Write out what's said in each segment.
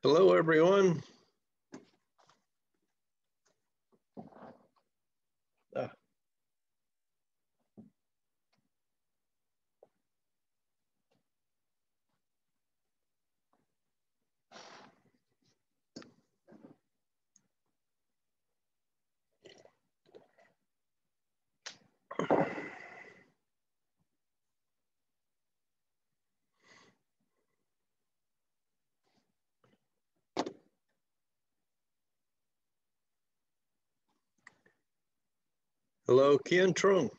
Hello, everyone. Hello, Kian Trung.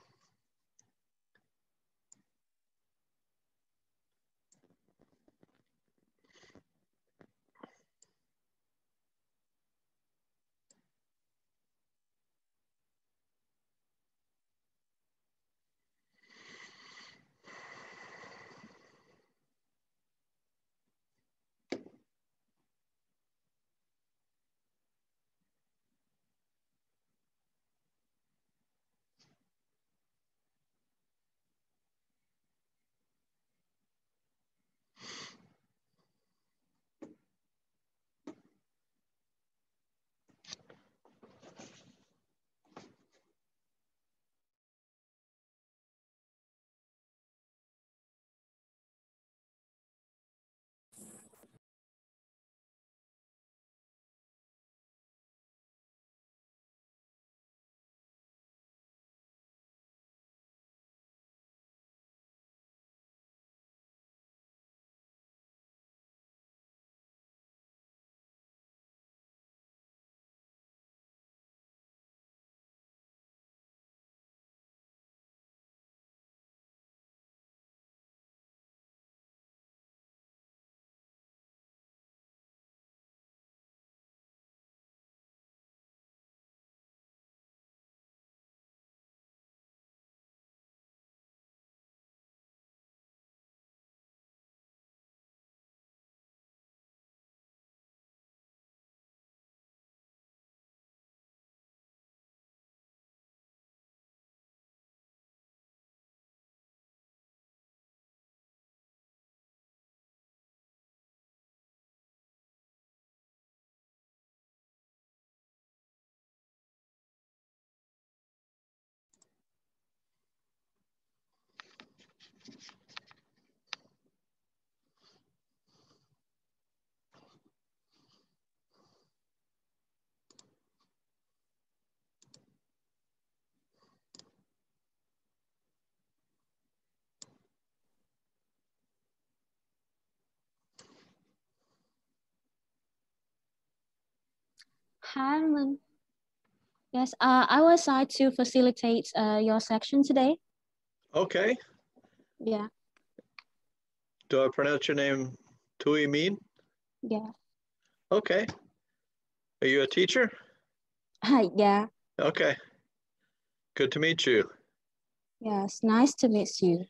Hi, Lynn. Yes, I was assigned to facilitate your section today. Okay. Yeah. Do I pronounce your name Tui Min? Yeah. Okay. Are you a teacher? Hi. Yeah. Okay. Good to meet you. Yes. Nice to meet you.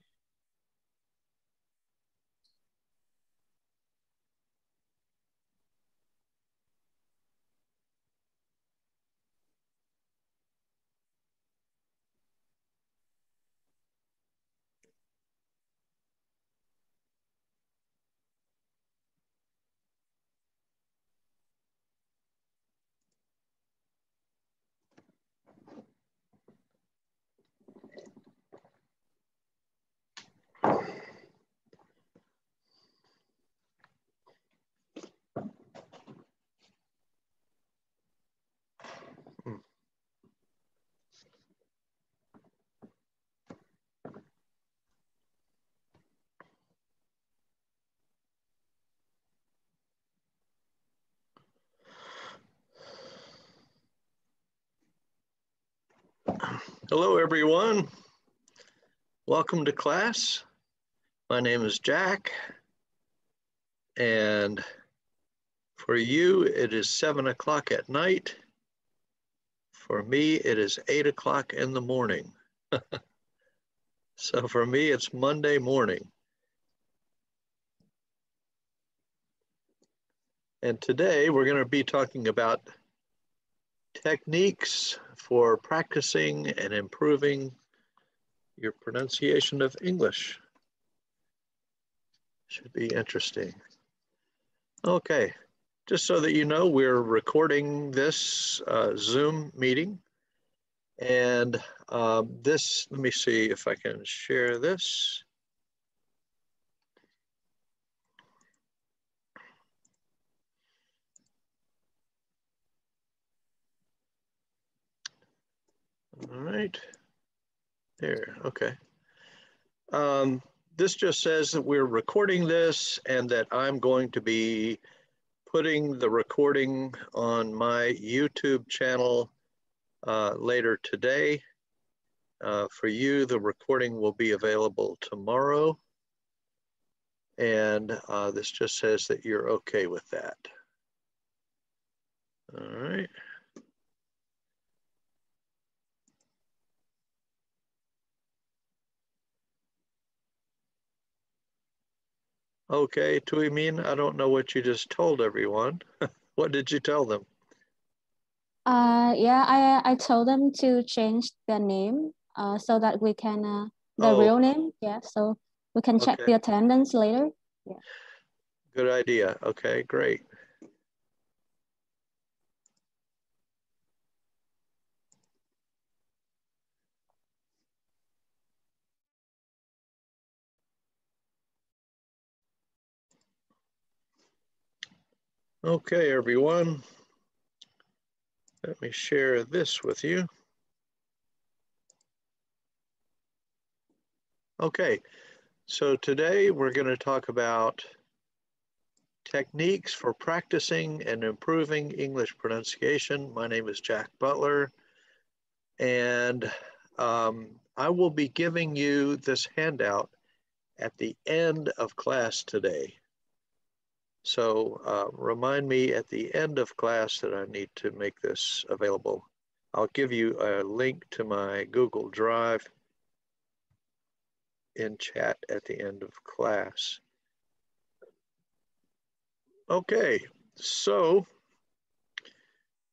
Hello, everyone. Welcome to class. My name is Jack. And for you, it is 7 o'clock at night. For me, it is 8 o'clock in the morning. So for me, it's Monday morning. And today we're going to be talking about techniques for practicing and improving your pronunciation of English. Should be interesting. Okay, just so that you know, we're recording this Zoom meeting. And this, let me see if I can share this. All right, there, okay. This just says that we're recording this and that I'm going to be putting the recording on my YouTube channel later today. For you, the recording will be available tomorrow. And this just says that you're okay with that. All right. Okay, Tuimin, I don't know what you just told everyone. What did you tell them? Yeah, I told them to change their name so that we can, the real name, yeah, so we can check okay. the attendance later. Yeah. Good idea. Okay, great. Okay, everyone. Let me share this with you. Okay, so today we're going to talk about techniques for practicing and improving English pronunciation. My name is Jack Butler, and I will be giving you this handout at the end of class today. So remind me at the end of class that I need to make this available. I'll give you a link to my Google Drive in chat at the end of class. Okay, so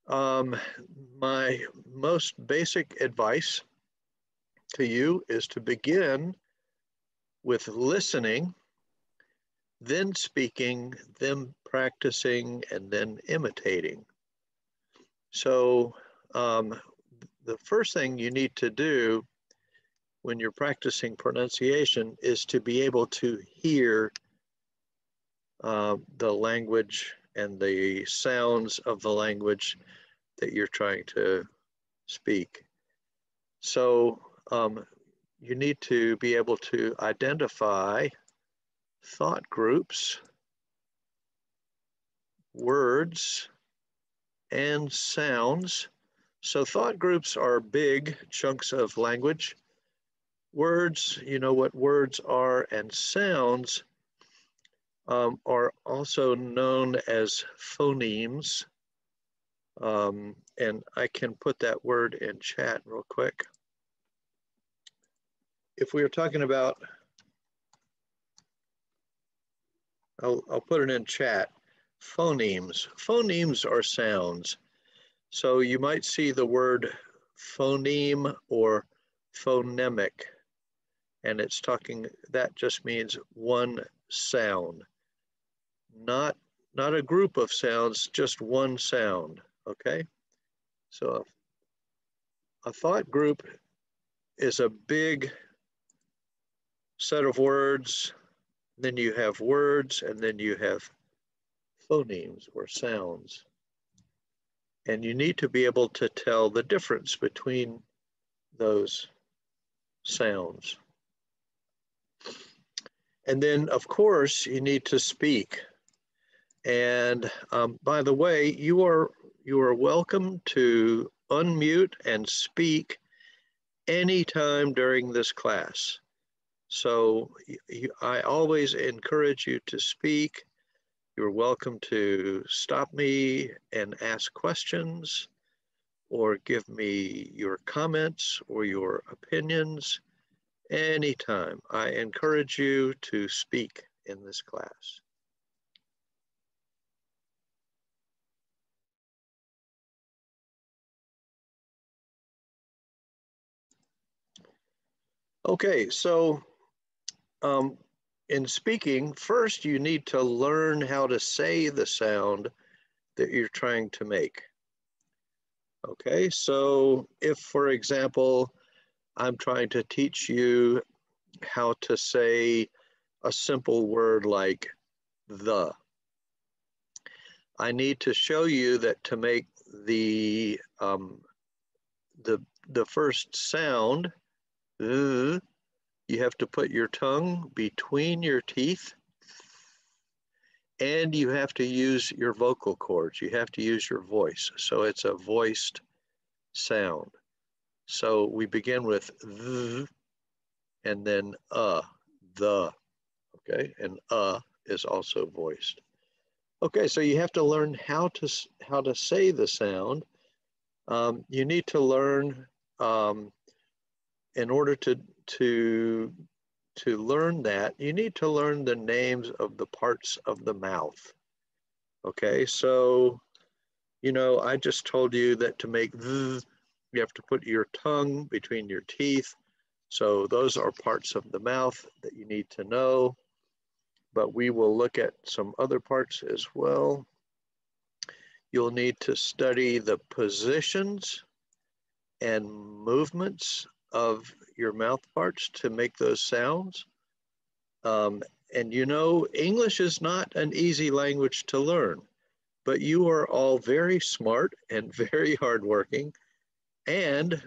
my most basic advice to you is to begin with listening, then speaking, then practicing, and then imitating. So the first thing you need to do when you're practicing pronunciation is to be able to hear the language and the sounds of the language that you're trying to speak. So you need to be able to identify thought groups, words, and sounds. So thought groups are big chunks of language. Words, you know what words are, and sounds are also known as phonemes. And I can put that word in chat real quick. If we are talking about, I'll put it in chat, phonemes. Phonemes are sounds. So you might see the word phoneme or phonemic, and it's talking, that just means one sound. Not a group of sounds, just one sound, okay? So a thought group is a big set of words, then you have words, and then you have phonemes or sounds. And you need to be able to tell the difference between those sounds. And then, of course, you need to speak. And by the way, you are welcome to unmute and speak anytime during this class. So I always encourage you to speak. You're welcome to stop me and ask questions or give me your comments or your opinions anytime. I encourage you to speak in this class. Okay, so in speaking, first you need to learn how to say the sound that you're trying to make. Okay, so if, for example, I'm trying to teach you how to say a simple word like the, I need to show you that to make the first sound, you have to put your tongue between your teeth, and you have to use your vocal cords. You have to use your voice. So it's a voiced sound. So we begin with th, and then the, okay? And is also voiced. Okay, so you have to learn how to say the sound. You need to learn in order to learn that, you need to learn the names of the parts of the mouth. Okay, so you know, I just told you that to make th, you have to put your tongue between your teeth. So those are parts of the mouth that you need to know. But we will look at some other parts as well. You'll need to study the positions and movements of your mouth parts to make those sounds. And you know, English is not an easy language to learn, but you are all very smart and very hardworking. And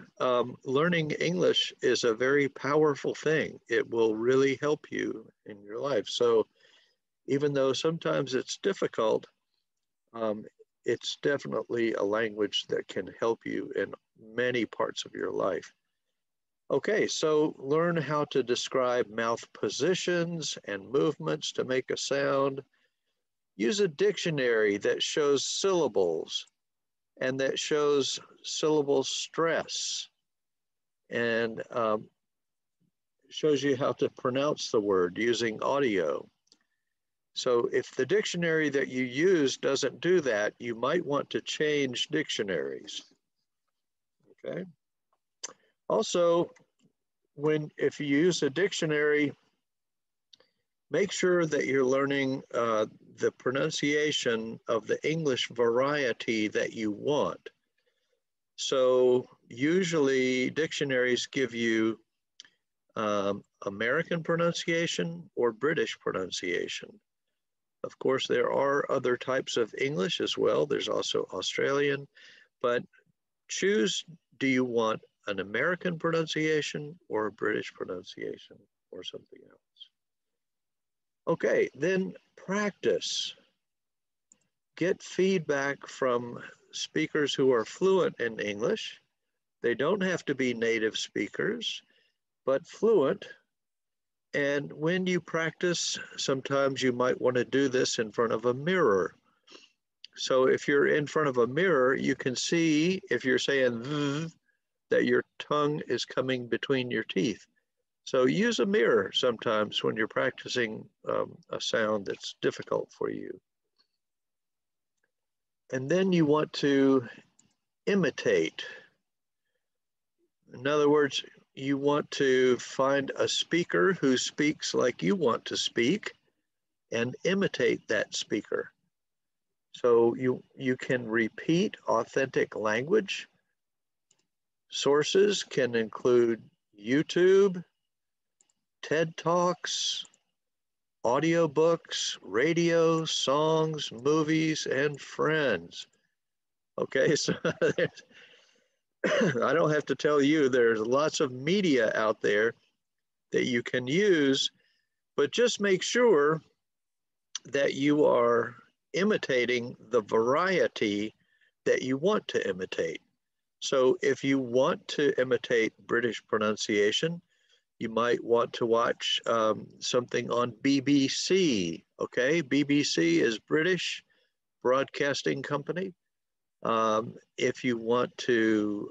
learning English is a very powerful thing. It will really help you in your life. So even though sometimes it's difficult, um, it's definitely a language that can help you in many parts of your life. Okay, so learn how to describe mouth positions and movements to make a sound. Use a dictionary that shows syllables and that shows syllable stress and shows you how to pronounce the word using audio. So if the dictionary that you use doesn't do that, you might want to change dictionaries. Okay. Also, if you use a dictionary, make sure that you're learning the pronunciation of the English variety that you want. So usually dictionaries give you American pronunciation or British pronunciation. Of course, there are other types of English as well. There's also Australian, but choose, do you want an American pronunciation or a British pronunciation or something else? Okay, then practice. Get feedback from speakers who are fluent in English. They don't have to be native speakers, but fluent. And when you practice, sometimes you might want to do this in front of a mirror. So if you're in front of a mirror, you can see if you're saying that your tongue is coming between your teeth. So use a mirror sometimes when you're practicing a sound that's difficult for you. And then you want to imitate. In other words, you want to find a speaker who speaks like you want to speak and imitate that speaker. So you can repeat authentic language. Sources can include YouTube, TED Talks, audiobooks, radio, songs, movies, and friends. Okay, so I don't have to tell you, there's lots of media out there that you can use, but just make sure that you are imitating the variety that you want to imitate. So if you want to imitate British pronunciation, you might want to watch something on BBC, okay? BBC is British Broadcasting Company. If you want to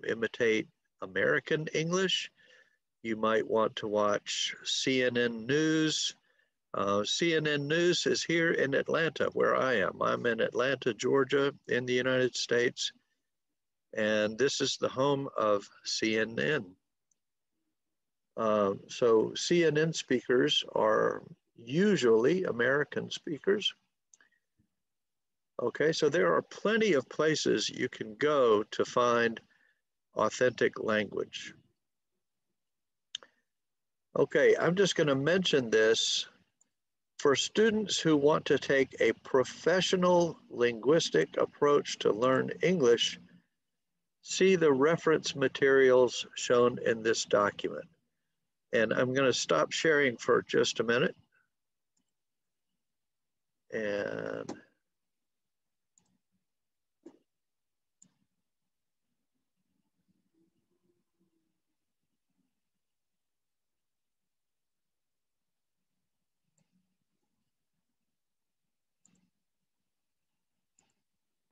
imitate American English, you might want to watch CNN News. CNN News is here in Atlanta, where I am. I'm in Atlanta, Georgia, in the United States. And this is the home of CNN. So CNN speakers are usually American speakers. Okay, so there are plenty of places you can go to find authentic language. Okay, I'm just going to mention this. For students who want to take a professional linguistic approach to learn English, see the reference materials shown in this document. And I'm going to stop sharing for just a minute. And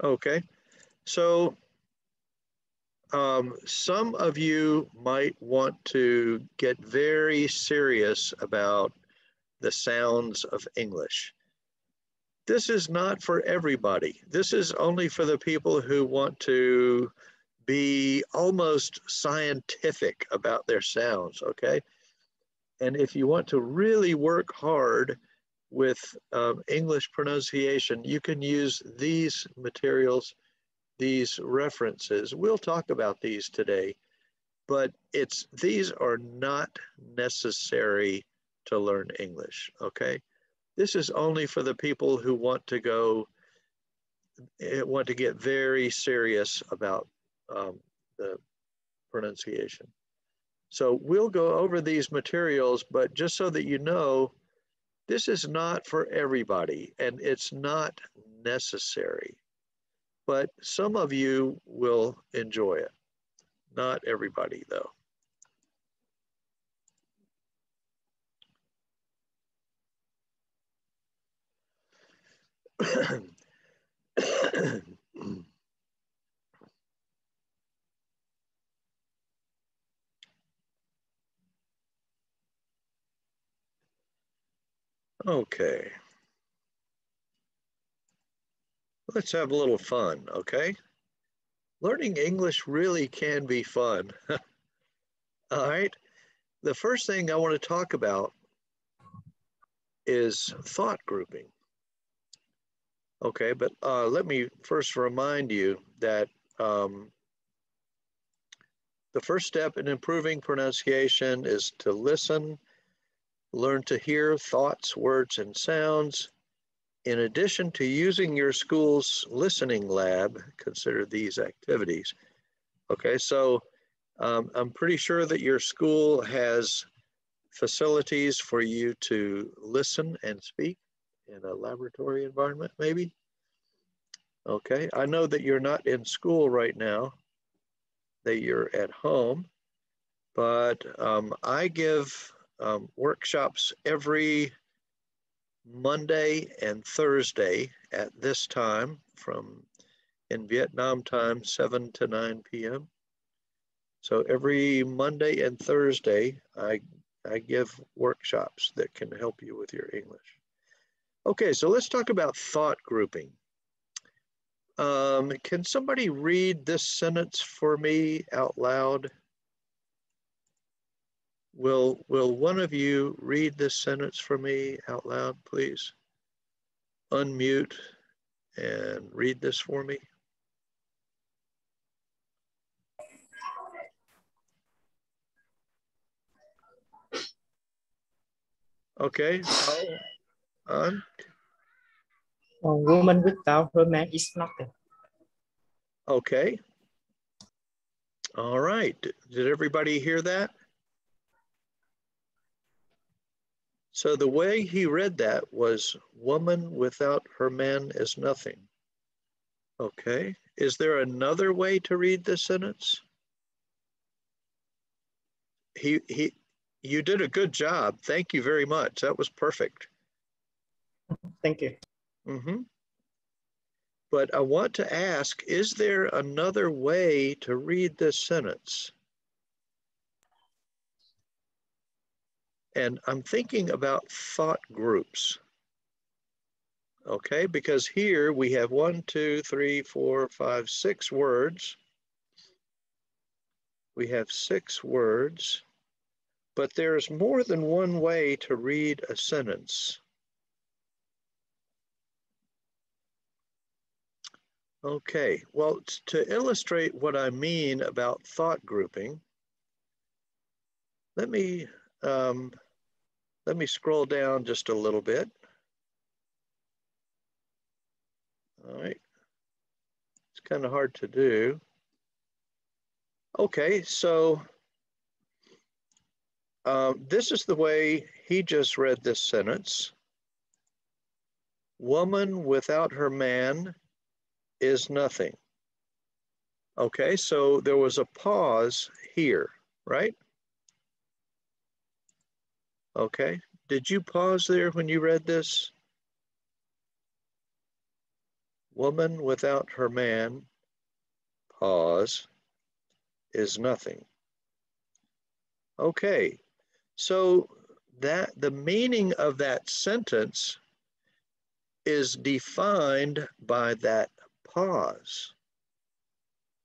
okay, so some of you might want to get very serious about the sounds of English. This is not for everybody. This is only for the people who want to be almost scientific about their sounds, okay? And if you want to really work hard with English pronunciation, you can use these materials, these references. We'll talk about these today, but these are not necessary to learn English, okay? This is only for the people who want to get very serious about the pronunciation. So we'll go over these materials, but just so that you know, this is not for everybody and it's not necessary, but some of you will enjoy it. Not everybody though. Okay. Let's have a little fun, okay? Learning English really can be fun. All right. The first thing I want to talk about is thought grouping. Okay, but let me first remind you that the first step in improving pronunciation is to listen, learn to hear thoughts, words, and sounds. In addition to using your school's listening lab, consider these activities. Okay, so I'm pretty sure that your school has facilities for you to listen and speak in a laboratory environment, maybe. Okay, I know that you're not in school right now, that you're at home, but I give workshops every Monday and Thursday at this time in Vietnam time, 7 to 9 p.m. So every Monday and Thursday, I give workshops that can help you with your English. Okay, so let's talk about thought grouping. Can somebody read this sentence for me out loud? Will one of you read this sentence for me out loud, please? Unmute and read this for me. Okay, on. A woman without her man is nothing. Okay. All right. Did everybody hear that? So the way he read that was, woman without her man is nothing. Okay. Is there another way to read this sentence? You did a good job. Thank you very much. That was perfect. Thank you. Mm-hmm. But I want to ask, is there another way to read this sentence? And I'm thinking about thought groups. Okay, because here we have 1, 2, 3, 4, 5, 6 words. We have 6 words, but there's more than one way to read a sentence. Okay, well, to illustrate what I mean about thought grouping, let me scroll down just a little bit. All right, it's kind of hard to do. Okay, so this is the way he just read this sentence. Woman without her man is nothing. Okay, so there was a pause here, right? Okay, did you pause there when you read this? Woman without her man, pause, is nothing. Okay, so that the meaning of that sentence is defined by that pause.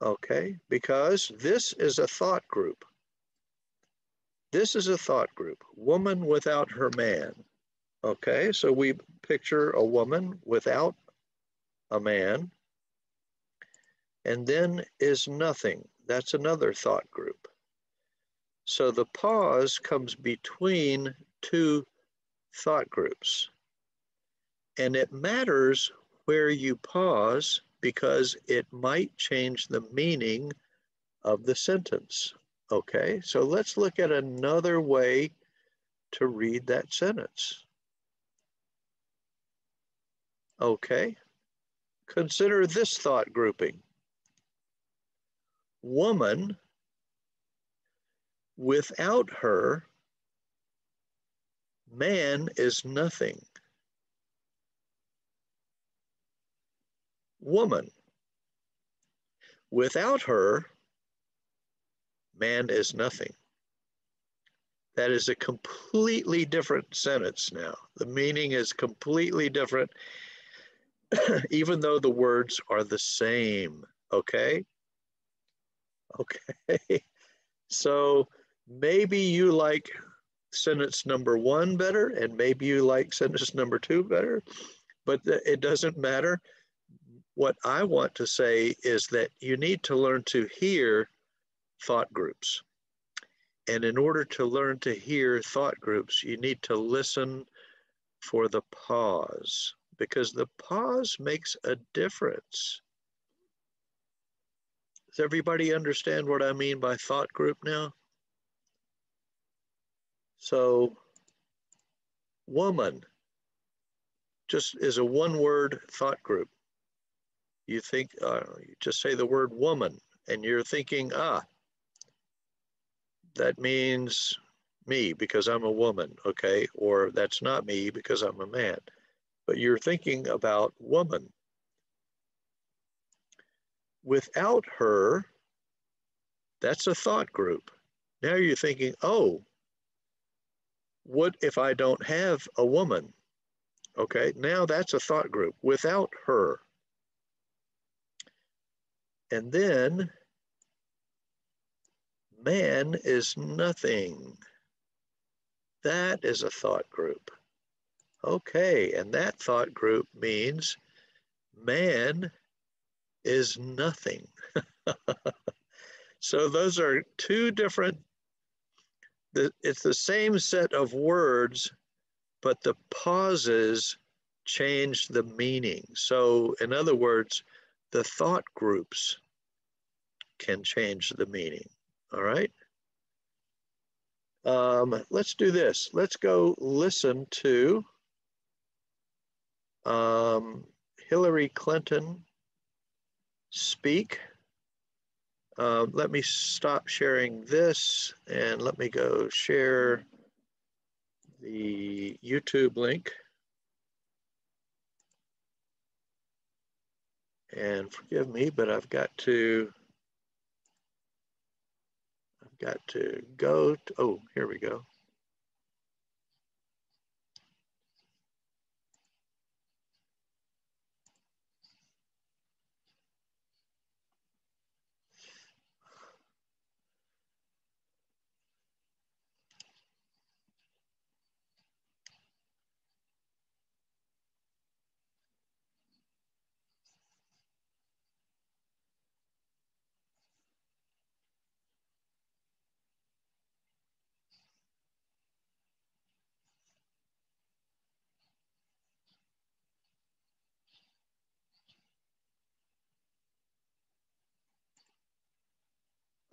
Okay, because this is a thought group. This is a thought group, woman without her man. Okay, so we picture a woman without a man, and then is nothing. That's another thought group. So the pause comes between two thought groups. And it matters where you pause because it might change the meaning of the sentence. Okay, so let's look at another way to read that sentence. Okay, consider this thought grouping. Woman, without her, man is nothing. Woman, without her, man is nothing. That is a completely different sentence now. The meaning is completely different, even though the words are the same, okay? Okay, so maybe you like sentence number one better, and maybe you like sentence number two better, but it doesn't matter. What I want to say is that you need to learn to hear thought groups. And in order to learn to hear thought groups, you need to listen for the pause, because the pause makes a difference. Does everybody understand what I mean by thought group now? So, woman just is a one-word thought group. You think, you just say the word woman, and you're thinking, that means me because I'm a woman, okay? Or that's not me because I'm a man. But you're thinking about woman. Without her, that's a thought group. Now you're thinking, oh, what if I don't have a woman? Okay, now that's a thought group, without her. And then man is nothing. That is a thought group. Okay, and that thought group means man is nothing. So those are two different, it's the same set of words, but the pauses change the meaning. So in other words, the thought groups can change the meaning, all right? Let's do this. Let's go listen to Hillary Clinton speak. Let me stop sharing this and let me go share the YouTube link. And forgive me, but I've got to go to, oh, here we go.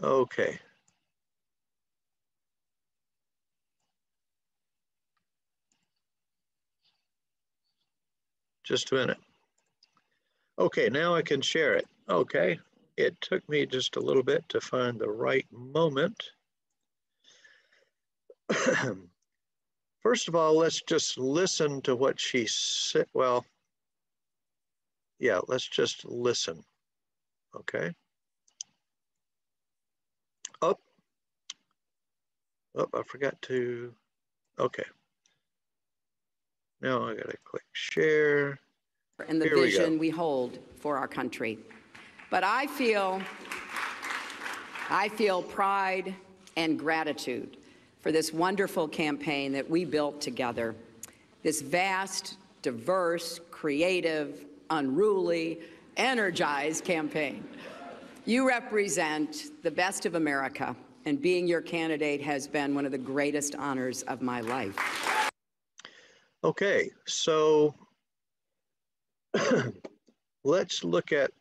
Okay. Just a minute. Okay, now I can share it. Okay, it took me just a little bit to find the right moment. First of all, let's just listen to what she said. Well, yeah, let's just listen. Okay. Oh, I forgot to, okay. Now I gotta click share. And the vision we hold for our country. But I feel pride and gratitude for this wonderful campaign that we built together. This vast, diverse, creative, unruly, energized campaign. You represent the best of America, and being your candidate has been one of the greatest honors of my life. Okay, so let's look at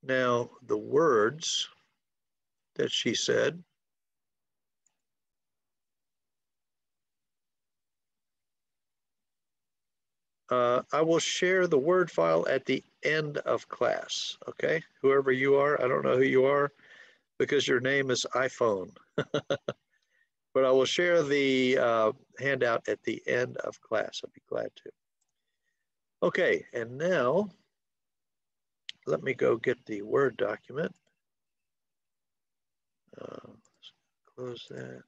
now the words that she said. I will share the word file at the end of class, okay? Whoever you are, I don't know who you are because your name is iPhone. But I will share the handout at the end of class. I'll be glad to. Okay, and now let me go get the Word document. Close that.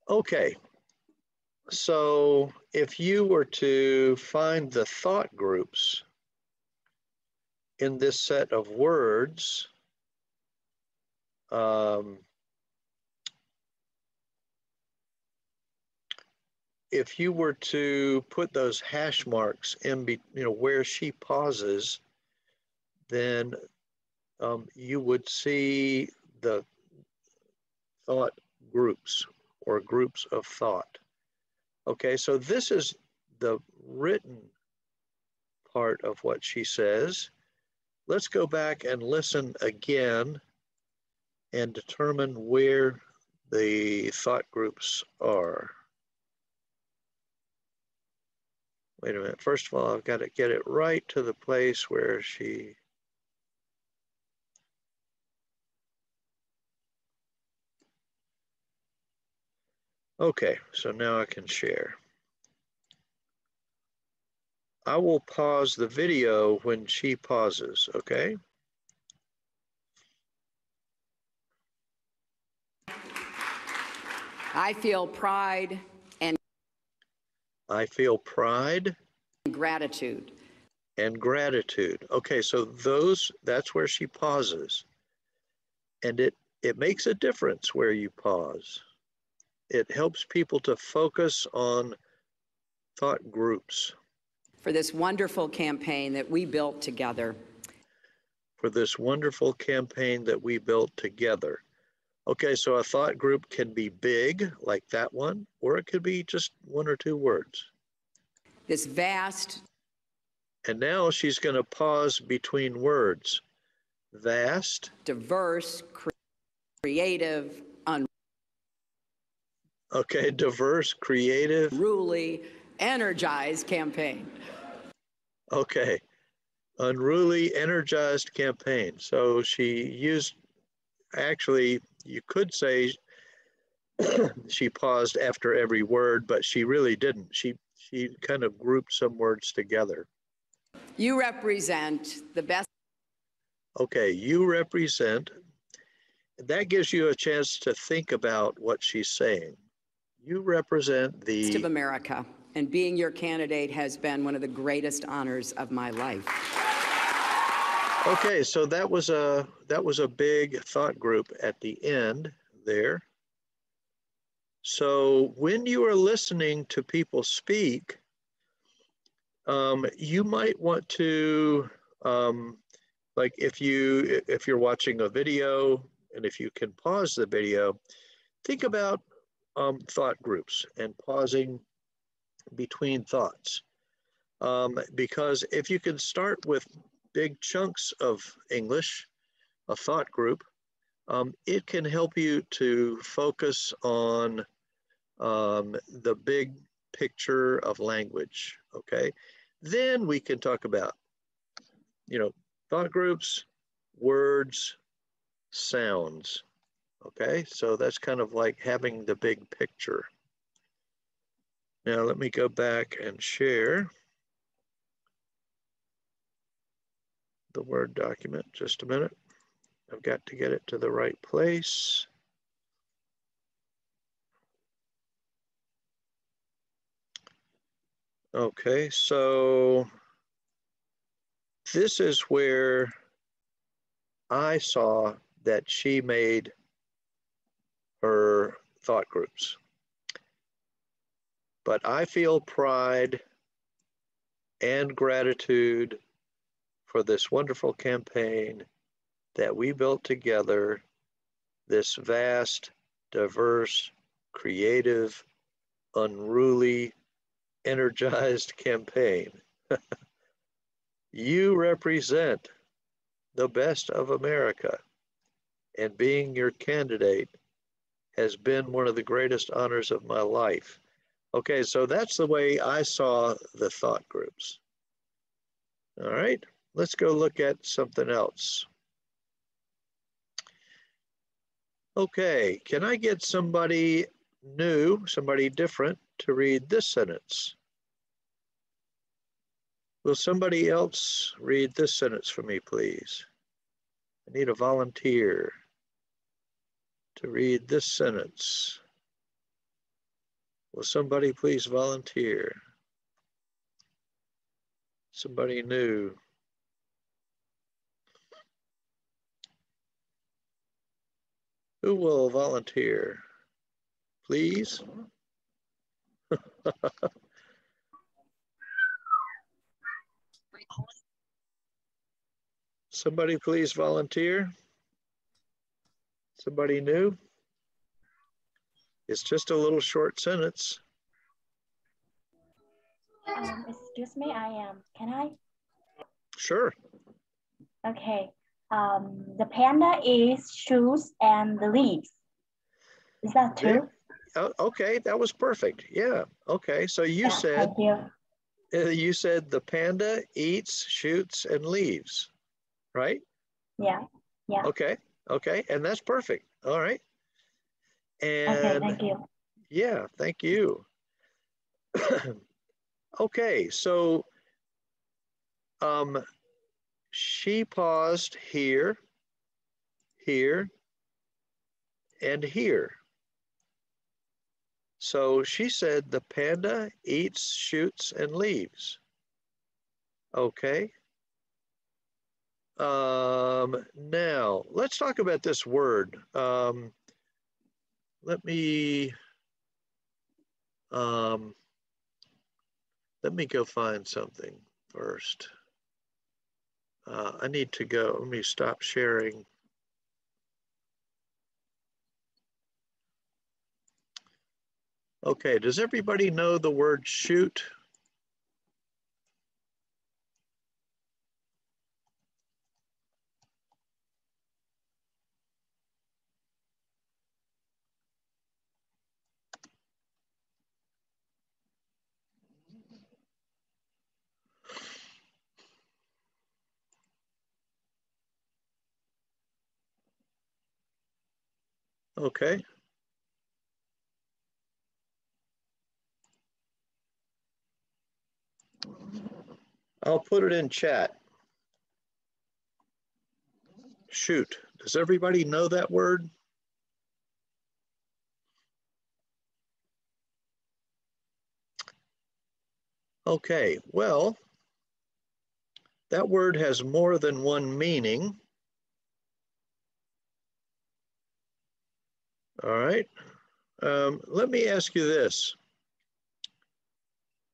Okay, so if you were to find the thought groups in this set of words, if you were to put those hash marks in, where she pauses, then you would see the thought groups or groups of thought. Okay, so this is the written part of what she says. Let's go back and listen again and determine where the thought groups are. Wait a minute, first of all, I've got to get it right to the place where she, okay, so now I can share. I will pause the video when she pauses, okay? I feel pride and gratitude. And gratitude. Okay, so that's where she pauses. And it makes a difference where you pause. It helps people to focus on thought groups. For this wonderful campaign that we built together. Okay, so a thought group can be big, like that one, or it could be just one or two words. This vast. And now she's going to pause between words. Vast. Diverse, creative, okay, diverse, creative. Unruly, energized campaign. Okay, unruly, energized campaign. So she used, actually, you could say she paused after every word, but she really didn't. She kind of grouped some words together. You represent the best. Okay, you represent. That gives you a chance to think about what she's saying. You represent the best of America, and being your candidate has been one of the greatest honors of my life. Okay, so that was a big thought group at the end there. So when you are listening to people speak, you might want to, Like if you're watching a video and if you can pause the video, think about thought groups and pausing between thoughts. Because if you can start with big chunks of English, a thought group, it can help you to focus on the big picture of language, okay? Then we can talk about, thought groups, words, sounds, okay? So that's kind of like having the big picture. Now let me go back and share the Word document. Just a minute. I've got to get it to the right place. Okay, so this is where I saw that she made her thought groups. But I feel pride and gratitude for this wonderful campaign that we built together, this vast, diverse, creative, unruly, energized campaign. You represent the best of America, and being your candidate has been one of the greatest honors of my life. Okay, so that's the way I saw the thought groups. All right, let's go look at something else. Okay, can I get somebody new, somebody different to read this sentence? Will somebody else read this sentence for me, please? I need a volunteer to read this sentence. Will somebody please volunteer? Somebody new. Who will volunteer? Please? Somebody please volunteer? Somebody new? It's just a little short sentence. Excuse me, can I? Sure. Okay. The panda is shoes and the leaves. Is that true? Oh, okay, that was perfect. Yeah. Okay, so you said. Thank you. You said the panda eats, shoots, and leaves, right? Yeah. Yeah. Okay. Okay, and that's perfect. All right. And okay, thank you. Yeah, thank you. Okay, so she paused here, here, and here. So she said the panda eats, shoots, and leaves. Okay. Now, let's talk about this word. Let me go find something first. I need to go. Let me stop sharing. Okay, does everybody know the word shoot? Okay. I'll put it in chat. Shoot. Does everybody know that word? Okay, well, that word has more than one meaning. All right. Let me ask you this.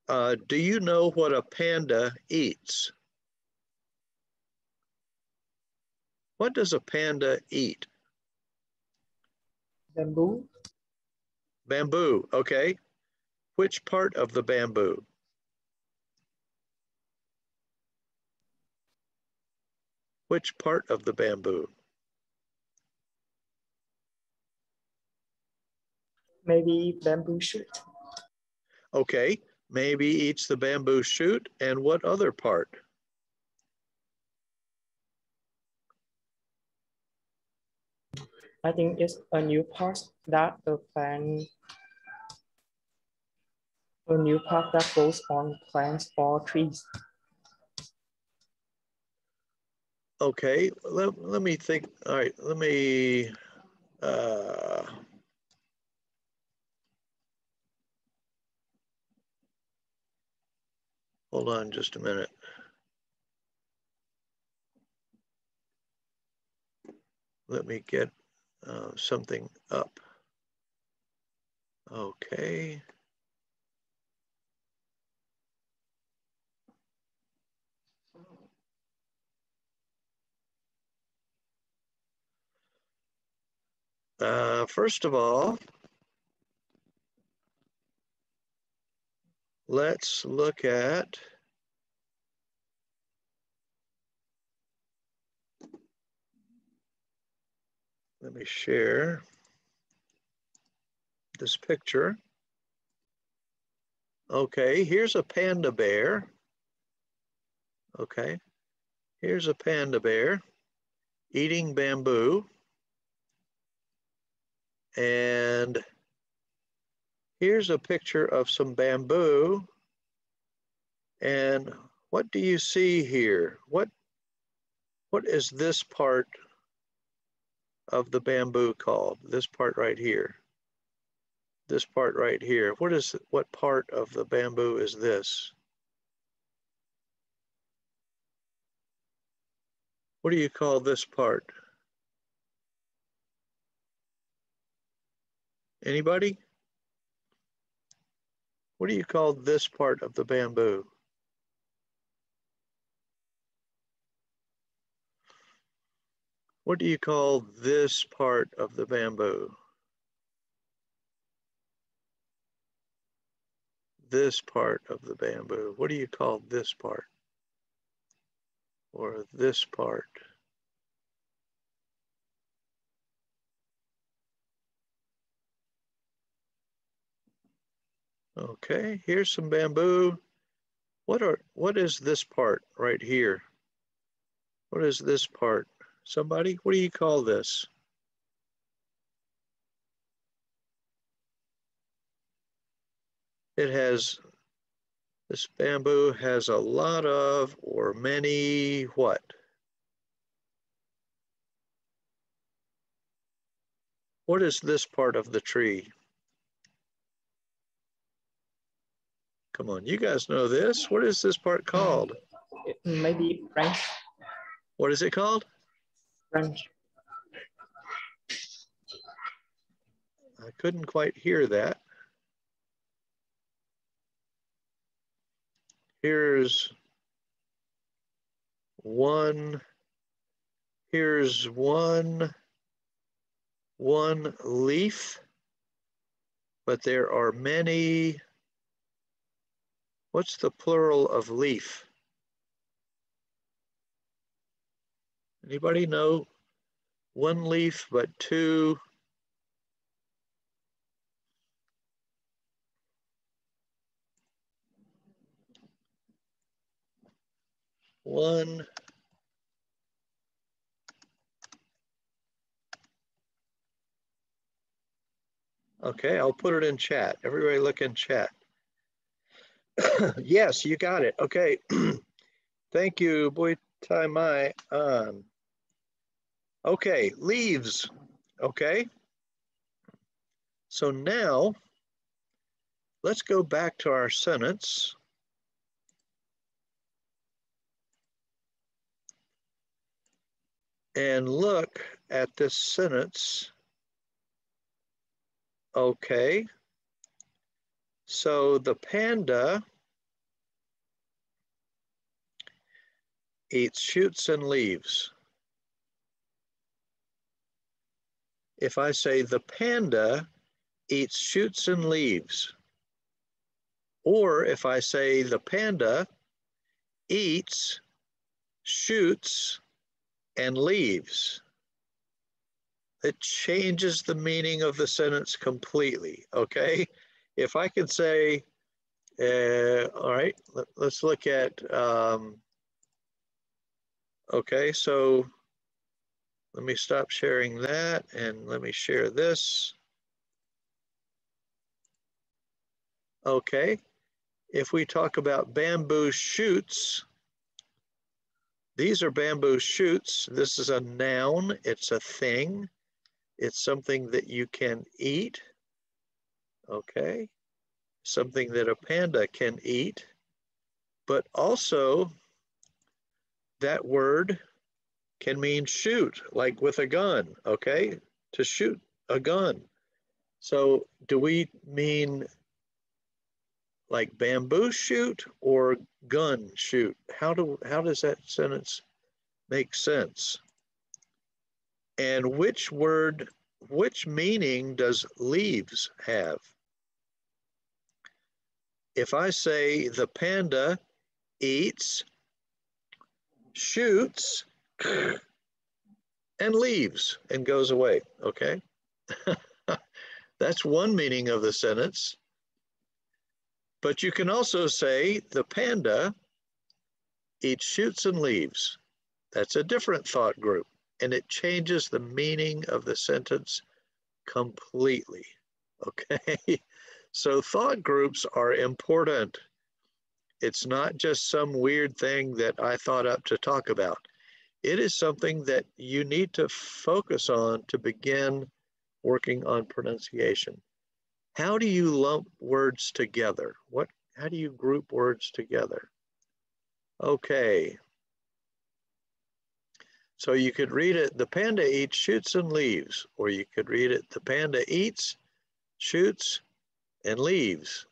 Do you know what a panda eats? What does a panda eat? Bamboo. Bamboo, okay. Which part of the bamboo? Which part of the bamboo? Maybe bamboo shoot. Okay, maybe eats the bamboo shoot, and what other part? I think it's a new part that the plant, a new part that goes on plants or trees. Okay, let me think. All right, let me, hold on just a minute. Let me get something up. Okay. First of all, let's look at let me share this picture. Okay, here's a panda bear. Okay, here's a panda bear eating bamboo. And here's a picture of some bamboo. And what do you see here? What is this part of the bamboo called? This part right here. This part right here. What part of the bamboo is this? What do you call this part? Anybody? What do you call this part of the bamboo? What do you call this part of the bamboo? This part of the bamboo. What do you call this part? Or this part? Okay, here's some bamboo. What is this part right here? What is this part? Somebody, what do you call this? This bamboo has a lot of or many what? What is this part of the tree? Come on, you guys know this. What is this part called? Maybe branch. What is it called? Branch. I couldn't quite hear that. Here's one leaf, but there are many. What's the plural of leaf? Anybody know? One leaf, but two. One. Okay, I'll put it in chat. Everybody look in chat. Yes, you got it. Okay. Thank you, Boy Tai Mai. Okay, leaves. Okay. So now let's go back to our sentence. And look at this sentence. Okay. So the panda eats shoots and leaves. if I say the panda eats shoots and leaves, or if I say the panda eats shoots and leaves. It changes the meaning of the sentence completely, okay? If I could say, all right, let's look at, okay, so let me stop sharing that and let me share this. Okay, if we talk about bamboo shoots, these are bamboo shoots. This is a noun, it's a thing. It's something that you can eat, okay? Something that a panda can eat, but also that word can mean shoot, like with a gun, okay? To shoot a gun. So do we mean like bamboo shoot or gun shoot? How does that sentence make sense? And which meaning does leaves have? If I say the panda eats, shoots, and leaves and goes away, okay? That's one meaning of the sentence. But you can also say the panda eats shoots and leaves. That's a different thought group, and it changes the meaning of the sentence completely, okay? So thought groups are important. It's not just some weird thing that I thought up to talk about. It is something that you need to focus on to begin working on pronunciation. How do you lump words together? How do you group words together? Okay. So you could read it, the panda eats shoots and leaves, or you could read it, the panda eats shoots and leaves.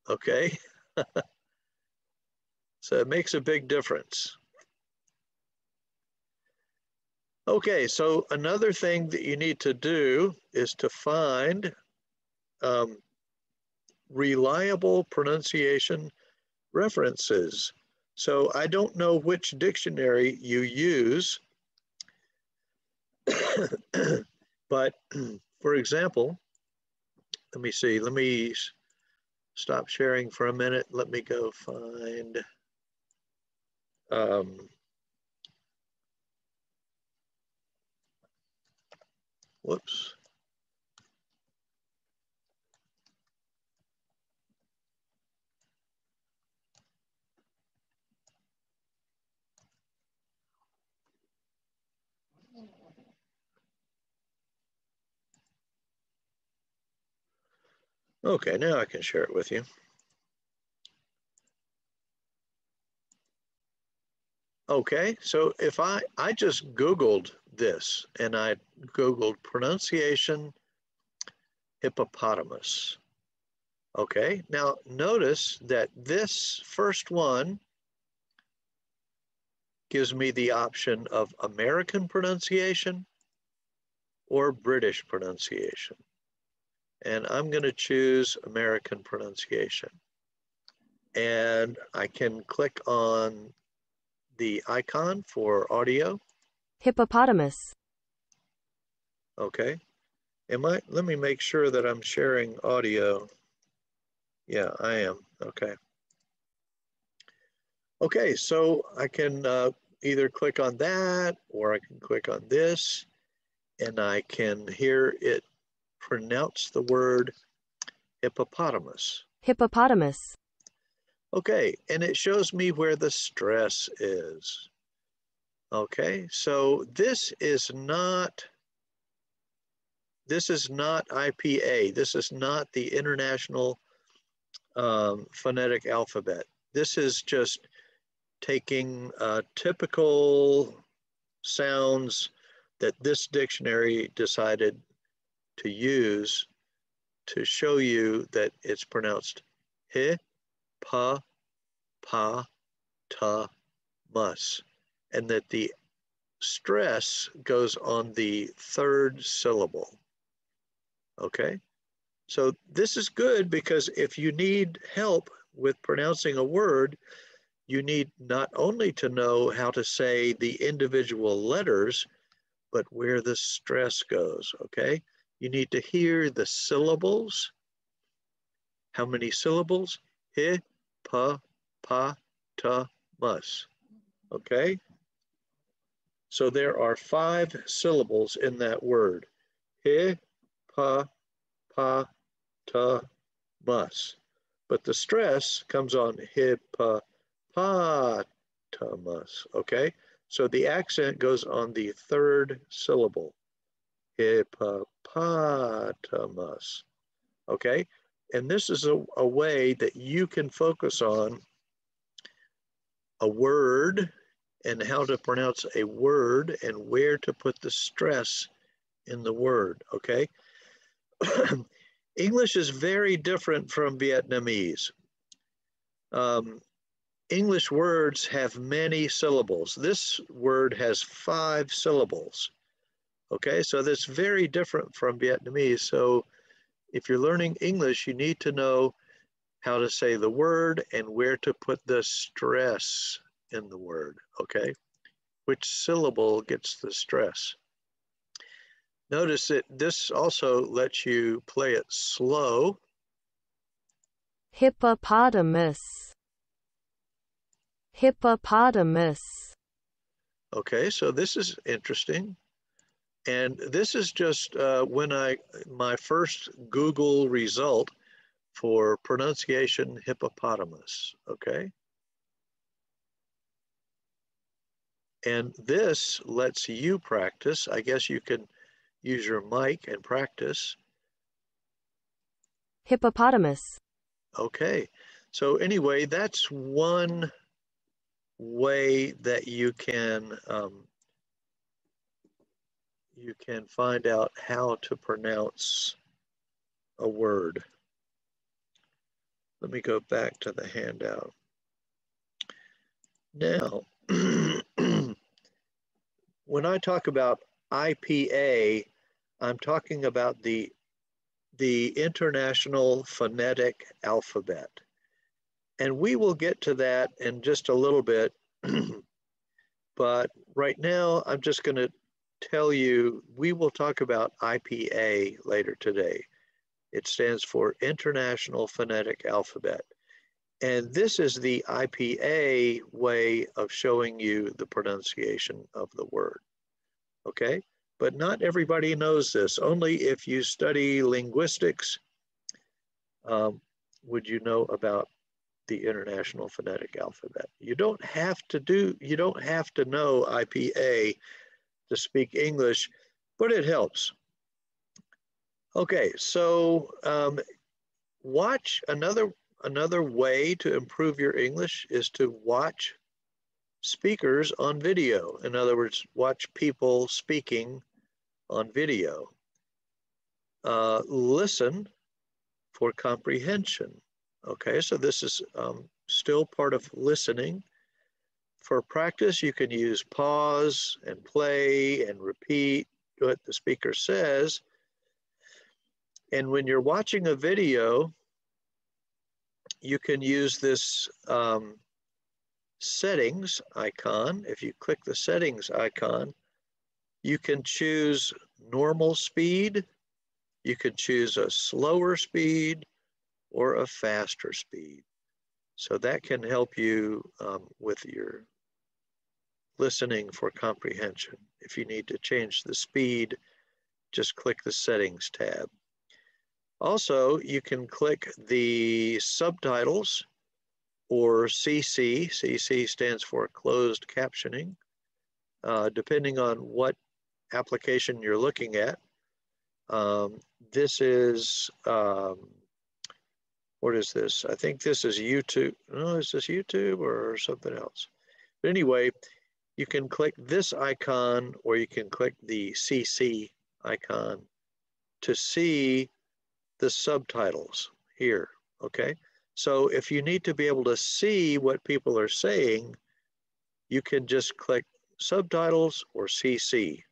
Okay. So it makes a big difference. Okay, so another thing that you need to do is to find reliable pronunciation references. So I don't know which dictionary you use, but for example, let me see, let me stop sharing for a minute. Let me go find, whoops. Okay, now I can share it with you. Okay, so if I just Googled this and I Googled pronunciation hippopotamus. Okay, now notice that this first one gives me the option of American pronunciation or British pronunciation. And I'm going to choose American pronunciation. And I can click on the icon for audio. Hippopotamus. Okay. Let me make sure that I'm sharing audio. Yeah, I am. Okay. Okay, so I can either click on that or I can click on this and I can hear it pronounce the word hippopotamus. Hippopotamus. Okay, and it shows me where the stress is. Okay, so this is not IPA. This is not the International Phonetic Alphabet. This is just taking typical sounds that this dictionary decided to use to show you that it's pronounced hi, pa, ta, mus, and that the stress goes on the third syllable. Okay, so this is good because if you need help with pronouncing a word, you need not only to know how to say the individual letters, but where the stress goes, okay? You need to hear the syllables. How many syllables? Hi, pa, ta, mus, okay? So there are 5 syllables in that word. Hi, pa, ta, mus. But the stress comes on hippopotamus, okay? So the accent goes on the third syllable, hippopotamus, okay? And this is a way that you can focus on a word and how to pronounce a word and where to put the stress in the word, okay? English is very different from Vietnamese. English words have many syllables. This word has 5 syllables. Okay, so that's very different from Vietnamese. So if you're learning English, you need to know how to say the word and where to put the stress in the word, okay? Which syllable gets the stress? Notice that this also lets you play it slow. Hippopotamus. Hippopotamus. Okay, so this is interesting. And this is just my first Google result for pronunciation hippopotamus, okay? And this lets you practice. I guess you can use your mic and practice. Hippopotamus. Okay, so anyway, that's one way that you can find out how to pronounce a word. Let me go back to the handout. Now, when I talk about IPA, I'm talking about the International Phonetic Alphabet. And we will get to that in just a little bit. But right now, I'm just going to tell you, we will talk about IPA later today. It stands for International Phonetic Alphabet. And this is the IPA way of showing you the pronunciation of the word, okay? But not everybody knows this. Only if you study linguistics would you know about the International Phonetic Alphabet. You don't have to know IPA to speak English, but it helps. Okay, so watch another way to improve your English is to watch speakers on video. In other words, watch people speaking on video. Listen for comprehension. Okay, so this is still part of listening. For practice, you can use pause and play and repeat what the speaker says. And when you're watching a video, you can use this settings icon. If you click the settings icon, you can choose normal speed, you can choose a slower speed or a faster speed. So that can help you with your listening for comprehension. If you need to change the speed, just click the settings tab. Also, you can click the subtitles or CC. CC stands for closed captioning, depending on what application you're looking at. This is, what is this? I think this is YouTube. No, is this YouTube or something else? But anyway, you can click this icon or you can click the CC icon to see the subtitles here, okay? So if you need to be able to see what people are saying, you can just click subtitles, or CC.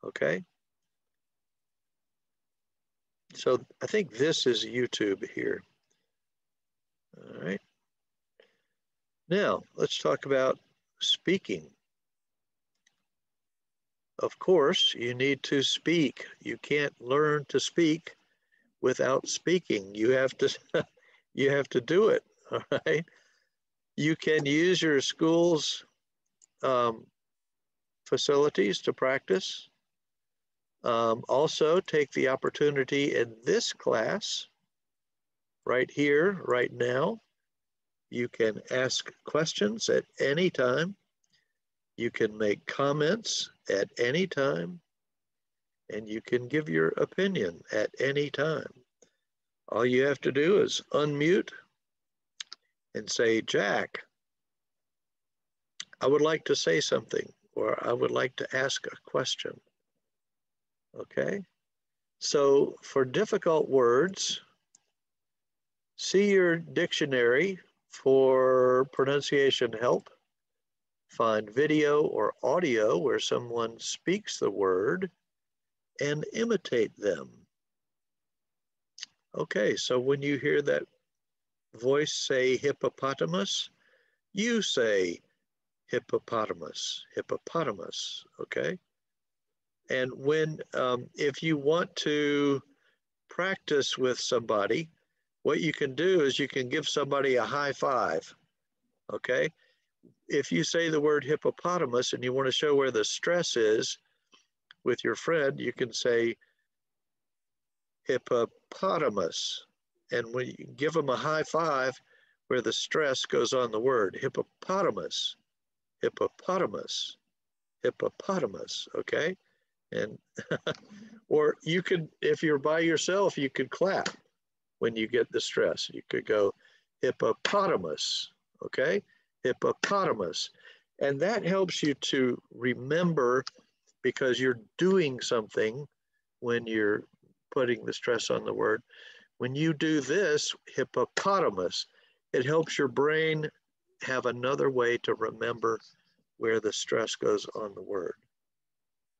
Okay? So I think this is YouTube here. All right. Now, let's talk about speaking. Of course, you need to speak. You can't learn to speak without speaking. You have to you have to do it, all right? You can use your school's facilities to practice. Also, take the opportunity in this class, right here, right now. You can ask questions at any time. You can make comments at any time. And you can give your opinion at any time. All you have to do is unmute and say, Jack, I would like to say something, or I would like to ask a question. Okay? So for difficult words, see your dictionary for pronunciation help. Find video or audio where someone speaks the word and imitate them. Okay, so when you hear that voice say hippopotamus, you say hippopotamus, hippopotamus, okay? And when, if you want to practice with somebody, what you can do is you can give somebody a high five, okay? If you say the word hippopotamus and you want to show where the stress is with your friend, you can say hippopotamus. And when you give them a high five where the stress goes on the word, hippopotamus, hippopotamus, hippopotamus, okay? And or you could, if you're by yourself, you could clap when you get the stress. You could go hippopotamus, okay? Hippopotamus. And that helps you to remember because you're doing something when you're putting the stress on the word. When you do this, hippopotamus, it helps your brain have another way to remember where the stress goes on the word.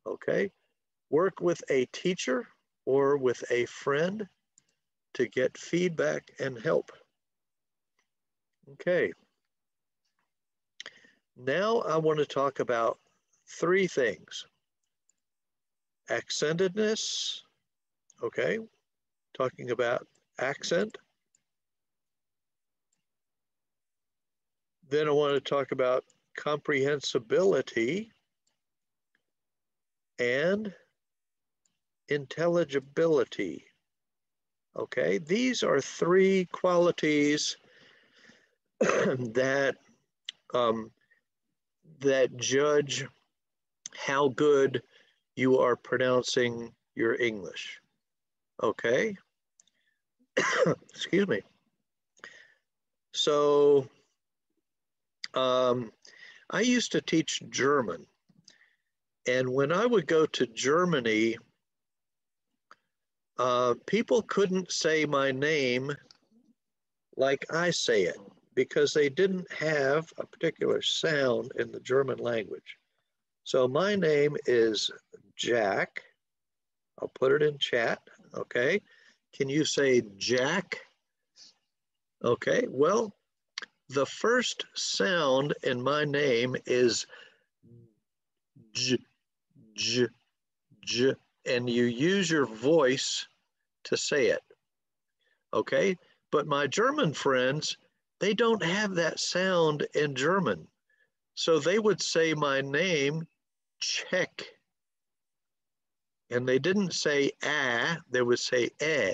Okay? Work with a teacher or with a friend to get feedback and help. Okay. Now I want to talk about three things. Accentedness, okay? Talking about accent. Then I want to talk about comprehensibility and intelligibility. Okay, these are three qualities that that judge how good you are pronouncing your English. Okay, excuse me. So I used to teach German, and when I would go to Germany, people couldn't say my name like I say it because they didn't have a particular sound in the German language. So my name is Jack. I'll put it in chat, okay? Can you say Jack? Okay, well, the first sound in my name is J, J, J, and you use your voice to say it, okay? But my German friends, they don't have that sound in German. So they would say my name, Czech. And they didn't say they would say eh.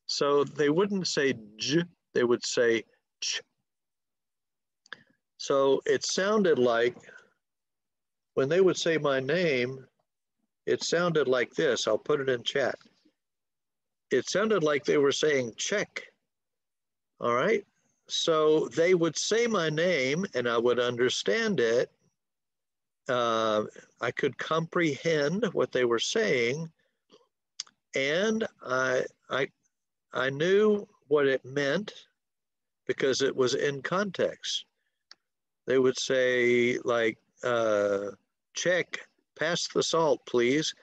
So they wouldn't say j, they would say ch. So it sounded like, when they would say my name, it sounded like this. I'll put it in chat. It sounded like they were saying Czech. All right. So they would say my name and I would understand it. I could comprehend what they were saying, and I knew what it meant because it was in context. They would say like, check, pass the salt, please.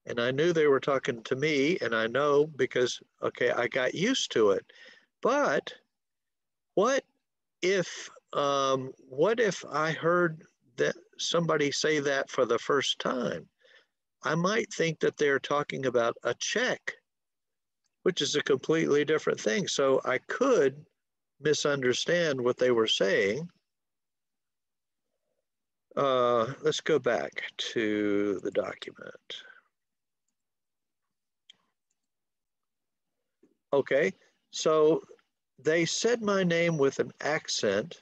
And I knew they were talking to me, and I know because, okay, I got used to it. But what if I heard that somebody say that for the first time? I might think that they're talking about a check, which is a completely different thing. So I could misunderstand what they were saying. Let's go back to the document. Okay, so they said my name with an accent,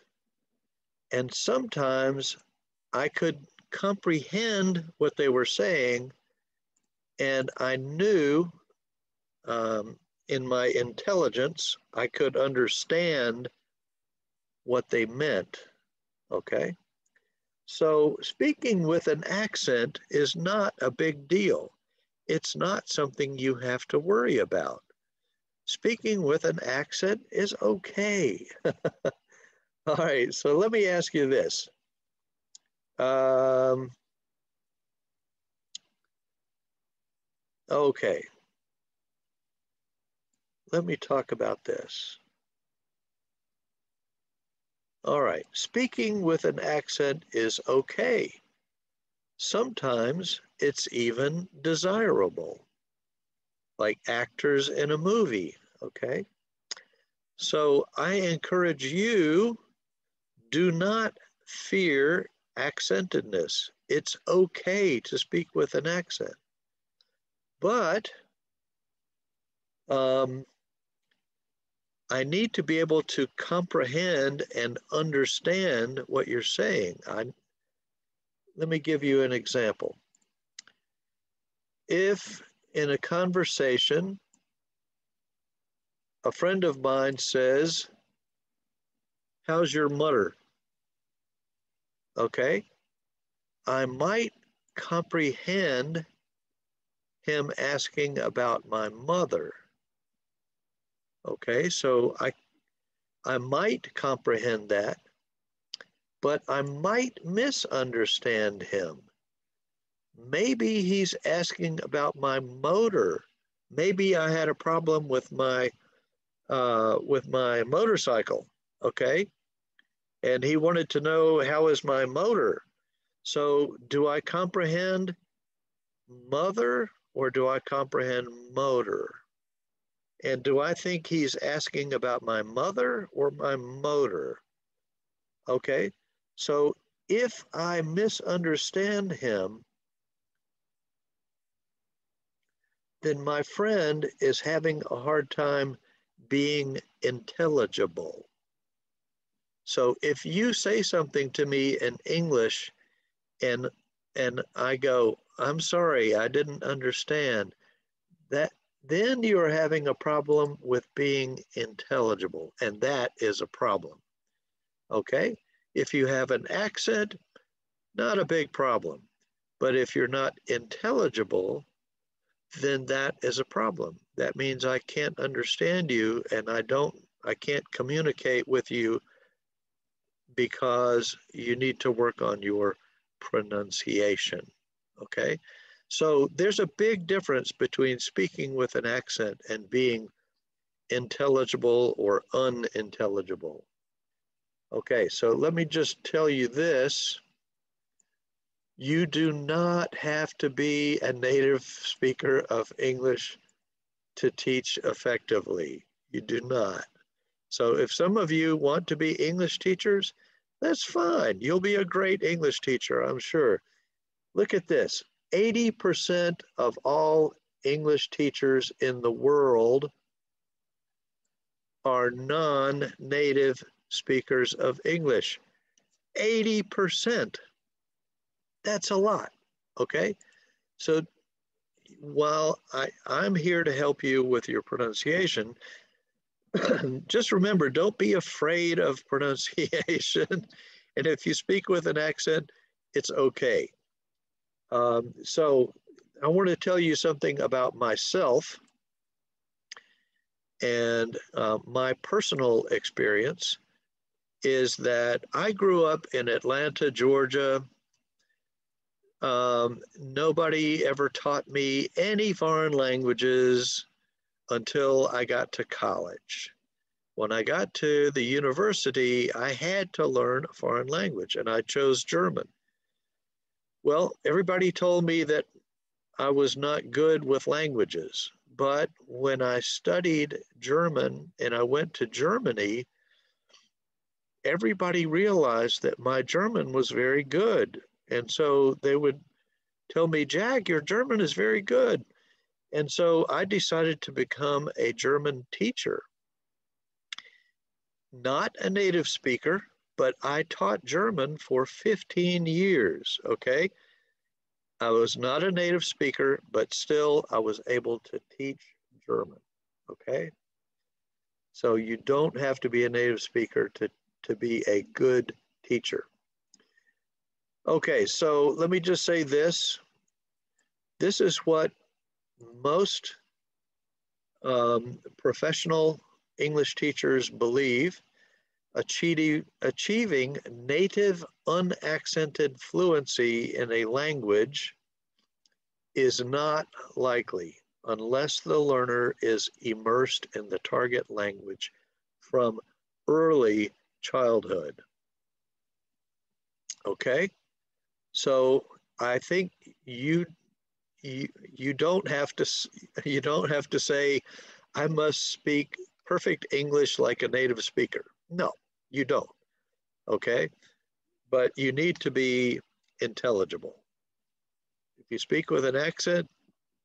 and sometimes I could comprehend what they were saying, and I knew in my intelligence, I could understand what they meant, okay? So speaking with an accent is not a big deal. It's not something you have to worry about. Speaking with an accent is okay. All right, so let me ask you this. Okay, let me talk about this. All right, speaking with an accent is okay. Sometimes it's even desirable, like actors in a movie, okay? So I encourage you, do not fear accentedness. It's okay to speak with an accent. But I need to be able to comprehend and understand what you're saying. Let me give you an example. If in a conversation, a friend of mine says, how's your mother? Okay, I might comprehend him asking about my mother. Okay, so I might comprehend that, but I might misunderstand him. Maybe he's asking about my motor. Maybe I had a problem with my motorcycle, okay? And he wanted to know, how is my motor? So do I comprehend mother or do I comprehend motor? And do I think he's asking about my mother or my motor? Okay, so if I misunderstand him, then my friend is having a hard time being intelligible. So if you say something to me in English and I go, I'm sorry, I didn't understand, that then you're having a problem with being intelligible, and that is a problem. Okay? If you have an accent, not a big problem. But if you're not intelligible, then that is a problem. That means I can't understand you and I can't communicate with you because you need to work on your pronunciation, okay? So there's a big difference between speaking with an accent and being intelligible or unintelligible. Okay, so let me just tell you this. You do not have to be a native speaker of English to teach effectively. You do not. So if some of you want to be English teachers, that's fine. You'll be a great English teacher, I'm sure. Look at this. 80% of all English teachers in the world are non-native speakers of English. 80%. That's a lot, okay? So while I'm here to help you with your pronunciation, just remember, don't be afraid of pronunciation. And if you speak with an accent, it's okay. So I want to tell you something about myself and my personal experience. is that I grew up in Atlanta, Georgia. Nobody ever taught me any foreign languages until I got to college. When I got to the university, I had to learn a foreign language, and I chose German. Well, everybody told me that I was not good with languages, but when I studied German and I went to Germany, everybody realized that my German was very good. And so they would tell me, Jack, your German is very good. And so I decided to become a German teacher. Not a native speaker, but I taught German for 15 years, okay? I was not a native speaker, but still I was able to teach German, okay? So you don't have to be a native speaker to be a good teacher. Okay, so let me just say this. This is what most professional English teachers believe. Achieving native unaccented fluency in a language is not likely unless the learner is immersed in the target language from early childhood. Okay, so I think you don't have to say I must speak perfect English like a native speaker. No, you don't. Okay, but you need to be intelligible. If you speak with an accent,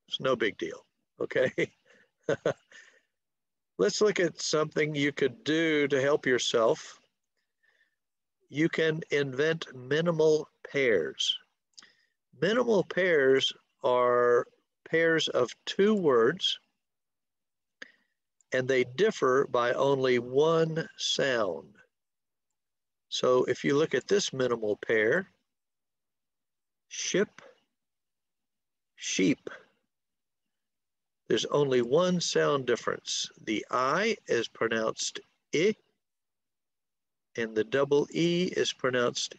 it's no big deal. Okay. Let's look at something you could do to help yourself. You can invent minimal pairs. Minimal pairs are pairs of two words, and they differ by only one sound. So if you look at this minimal pair, ship, sheep, there's only one sound difference. The I is pronounced I, and the double E is pronounced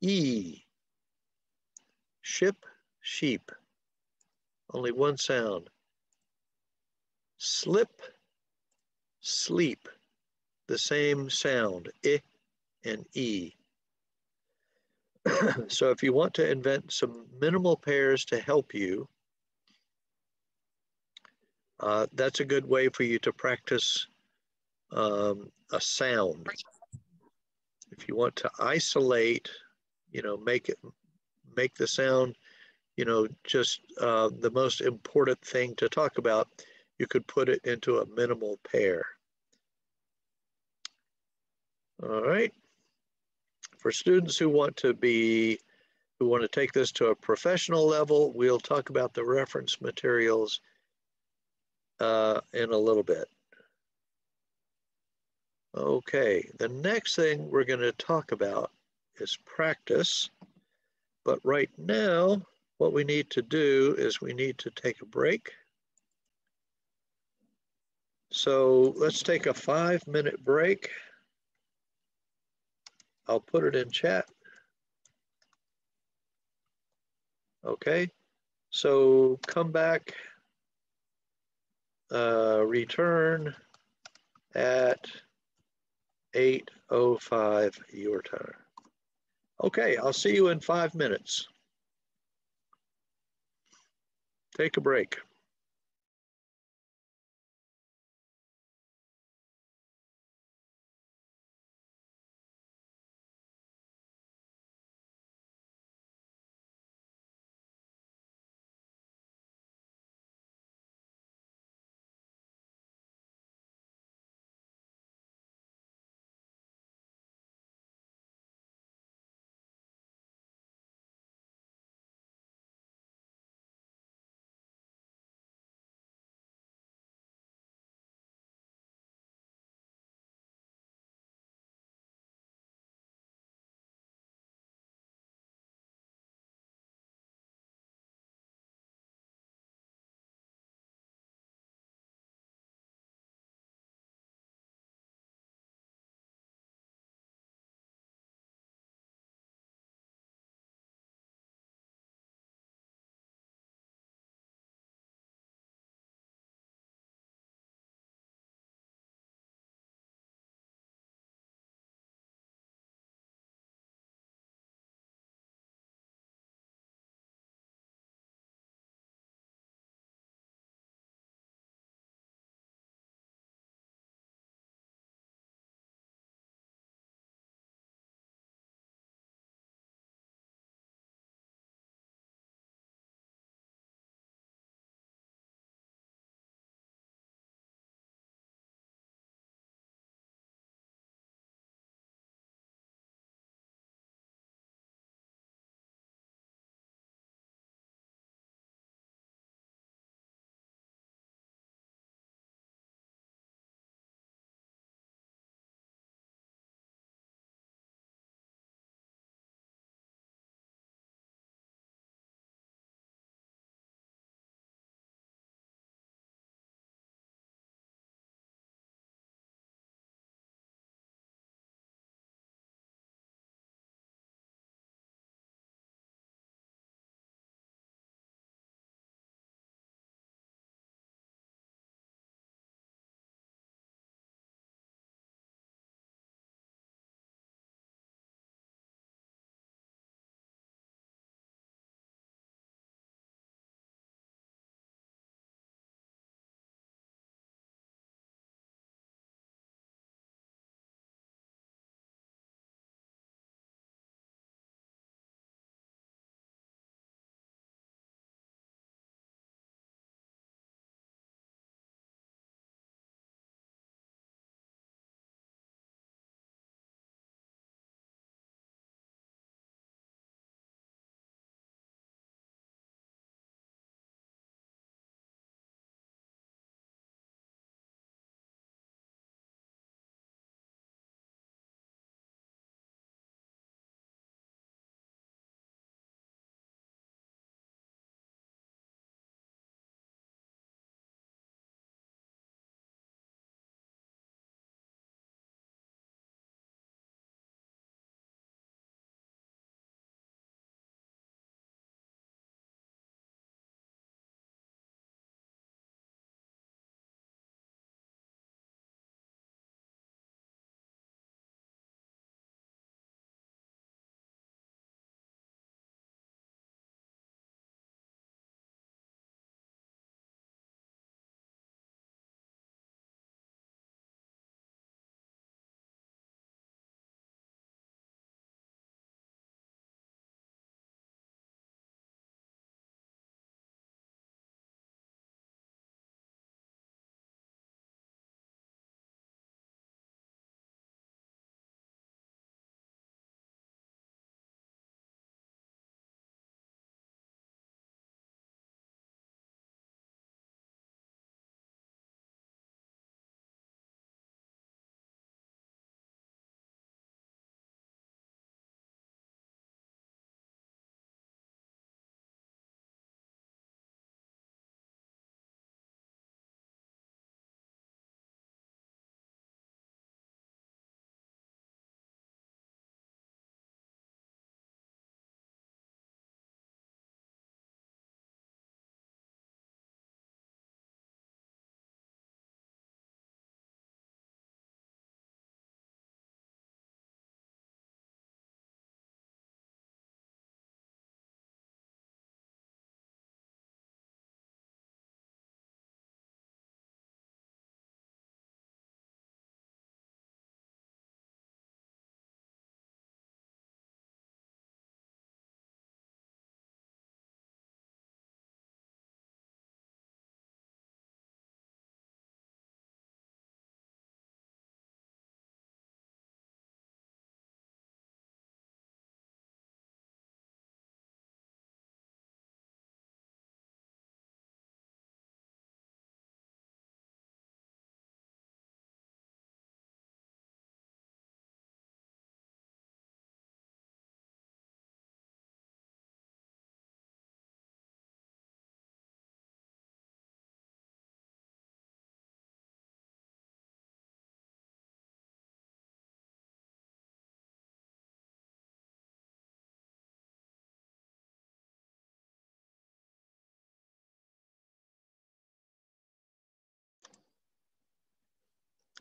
E. Ship, sheep, only one sound. Slip, sleep, the same sound, I and E. So if you want to invent some minimal pairs to help you, that's a good way for you to practice a sound. If you want to isolate, make the sound, just the most important thing to talk about, you could put it into a minimal pair. All right. For students who want to take this to a professional level, we'll talk about the reference materials in a little bit. Okay, the next thing we're going to talk about is practice. But right now, what we need to do is we need to take a break. So let's take a 5-minute break. I'll put it in chat. Okay, so come back, return at 8:05 your time. Okay, I'll see you in 5 minutes. Take a break.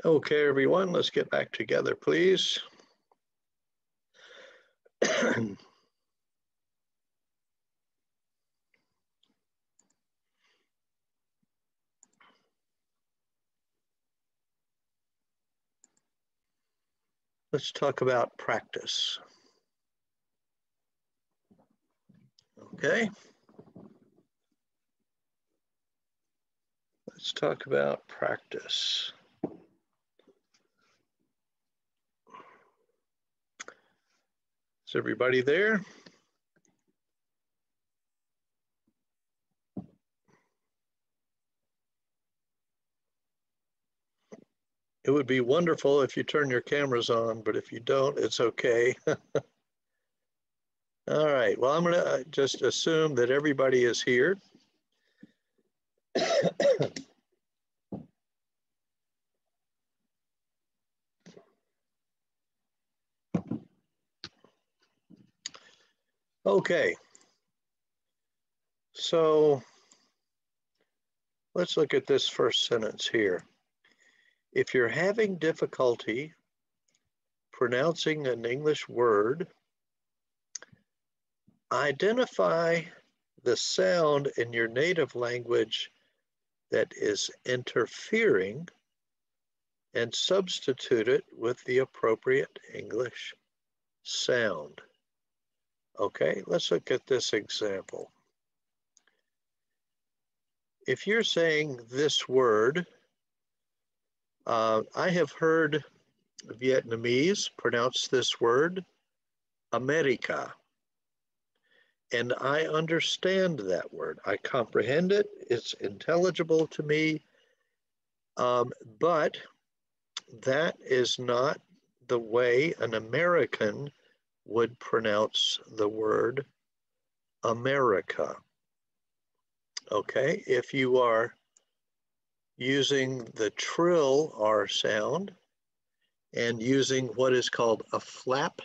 Okay, everyone, let's get back together, please. Let's talk about practice. Okay. Let's talk about practice. Is everybody there? It would be wonderful if you turn your cameras on, but if you don't, it's okay. All right, well, I'm gonna just assume that everybody is here. Okay, so let's look at this first sentence here. If you're having difficulty pronouncing an English word, identify the sound in your native language that is interfering and substitute it with the appropriate English sound. Okay, let's look at this example. If you're saying this word, I have heard Vietnamese pronounce this word, America. And I understand that word. I comprehend it. It's intelligible to me. But that is not the way an American would pronounce the word America. Okay, if you are using the trill R sound and using what is called a flap.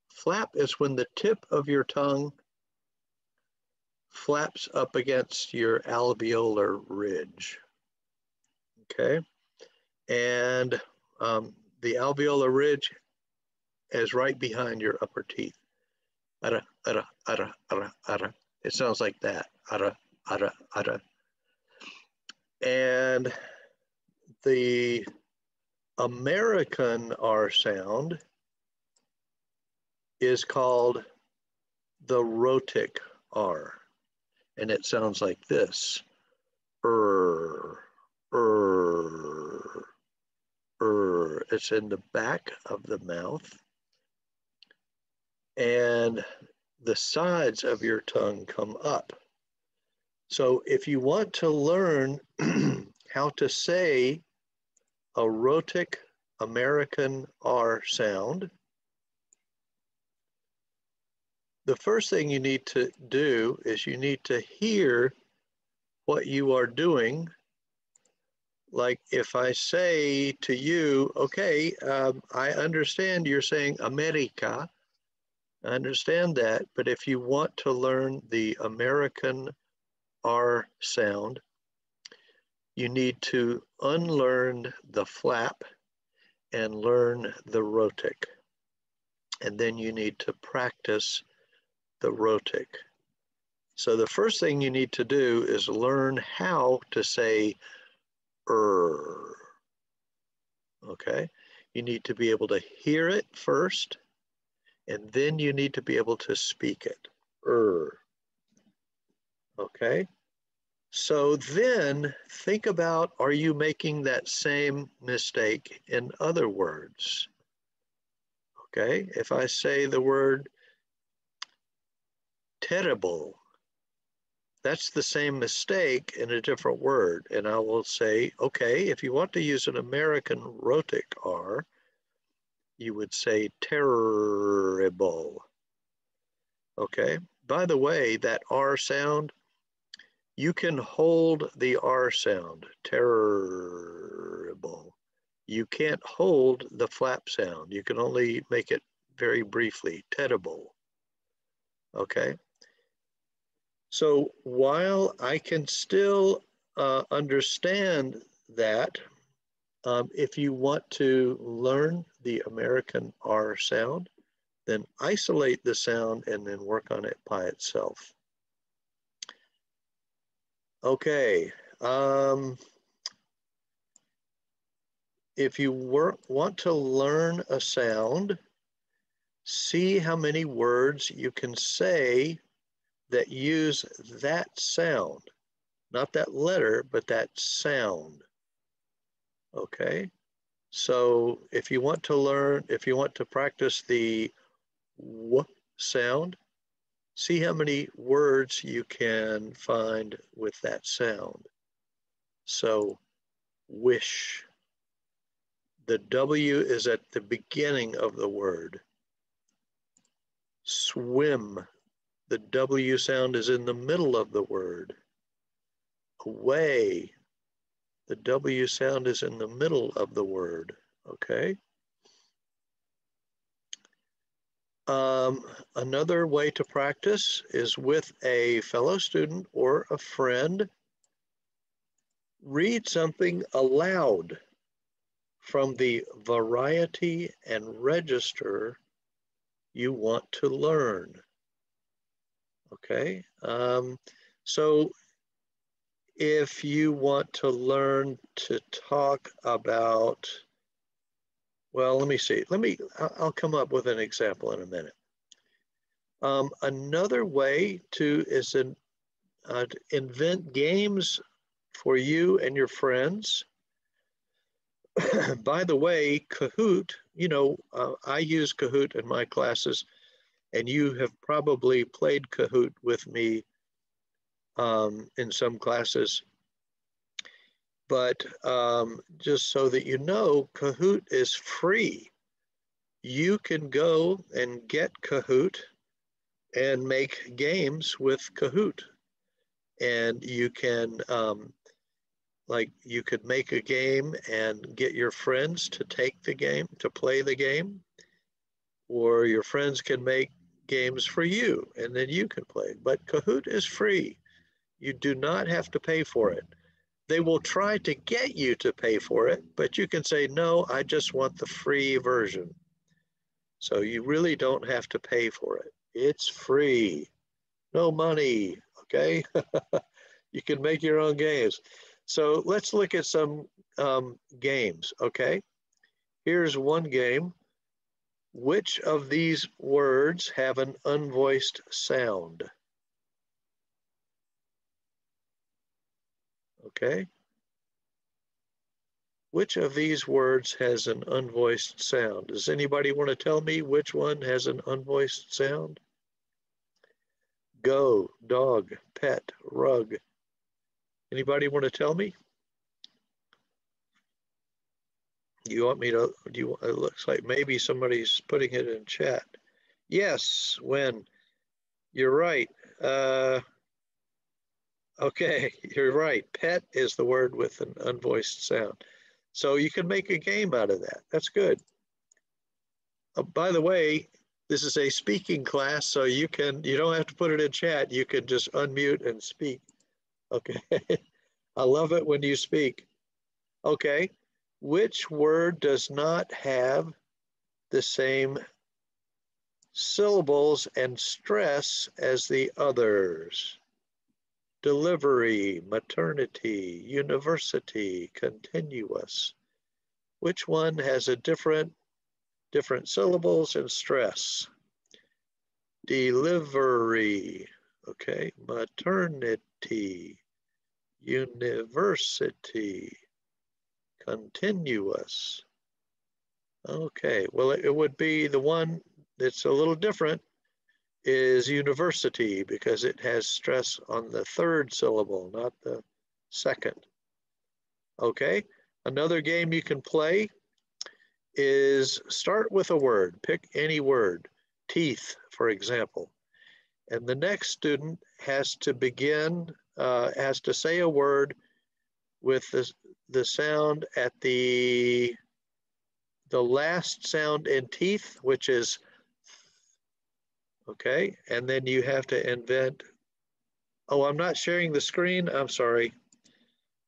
Flap is when the tip of your tongue flaps up against your alveolar ridge. Okay, and the alveolar ridge is right behind your upper teeth. Ara, ara, ara, ara, ara. It sounds like that. Ara, ara, ara. And the American R sound is called the rhotic R. And it sounds like this. It's in the back of the mouth. And the sides of your tongue come up. So if you want to learn how to say a rhotic American R sound, the first thing you need to do is you need to hear what you are doing. Like if I say to you, okay, I understand you're saying America. I understand that, but if you want to learn the American R sound, you need to unlearn the flap and learn the rhotic. And then you need to practice the rhotic. So the first thing you need to do is learn how to say okay? You need to be able to hear it first, and then you need to be able to speak it. Okay? So then think about, are you making that same mistake in other words? Okay, if I say the word terrible, that's the same mistake in a different word. And I will say, okay, if you want to use an American rhotic R, you would say terrible. Okay, by the way, that R sound, you can hold the R sound, terrible. You can't hold the flap sound. You can only make it very briefly, terrible. Okay. So while I can still understand that, If you want to learn the American R sound, then isolate the sound and then work on it by itself. Okay. If you want to learn a sound, see how many words you can say that use that sound. Not that letter, but that sound. Okay? So if you want to practice the W sound, see how many words you can find with that sound. So, wish. The W is at the beginning of the word. Swim. The W sound is in the middle of the word. Away. The W sound is in the middle of the word. Okay? Another way to practice is with a fellow student or a friend. Read something aloud from the variety and register you want to learn. Okay, so if you want to learn to talk about, well, let me see. I'll come up with an example in a minute. Another way is to invent games for you and your friends. By the way, Kahoot, I use Kahoot in my classes, and you have probably played Kahoot with me in some classes. But just so that you know, Kahoot is free. You can go and get Kahoot and make games with Kahoot. And you can, you could make a game and get your friends to take the game, to play the game, or your friends can make games for you and then you can play. But Kahoot is free. You do not have to pay for it. They will try to get you to pay for it, but you can say, no, I just want the free version. So you really don't have to pay for it. It's free, no money, okay? You can make your own games. So let's look at some games, okay? Here's one game. Which of these words have an unvoiced sound? Okay. Which of these words has an unvoiced sound? Does anybody want to tell me which one has an unvoiced sound? Go, dog, pet, rug. Anybody want to tell me? You want me to, it looks like maybe somebody's putting it in chat. Yes, when, you're right. Okay, you're right. Pet is the word with an unvoiced sound. So you can make a game out of that. That's good. By the way, this is a speaking class, so you don't have to put it in chat. You can just unmute and speak. Okay. I love it when you speak. Okay. Which word does not have the same syllables and stress as the others? Delivery, maternity, university, continuous. Which one has a different syllables and stress? Delivery, okay, maternity, university, continuous. Okay, well, it would be the one that's a little different is university because it has stress on the third syllable, not the second. Okay, another game you can play is start with a word, pick any word, teeth, for example. And the next student has to has to say a word with the sound at the last sound in teeth, which is, okay, and then you have to invent, oh, I'm not sharing the screen, I'm sorry.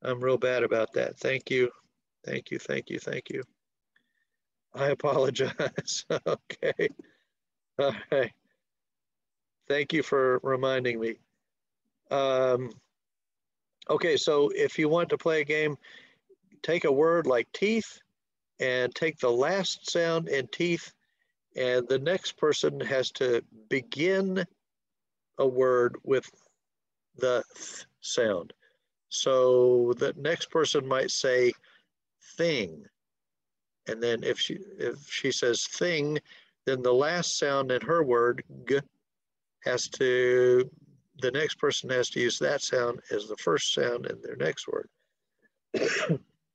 I'm real bad about that, thank you. Thank you, thank you, thank you. I apologize. Okay. All right. Thank you for reminding me. Okay, so if you want to play a game, take a word like teeth and take the last sound in teeth, and the next person has to begin a word with the th sound. So the next person might say thing. And then if she says thing, then the last sound in her word, g, the next person has to use that sound as the first sound in their next word.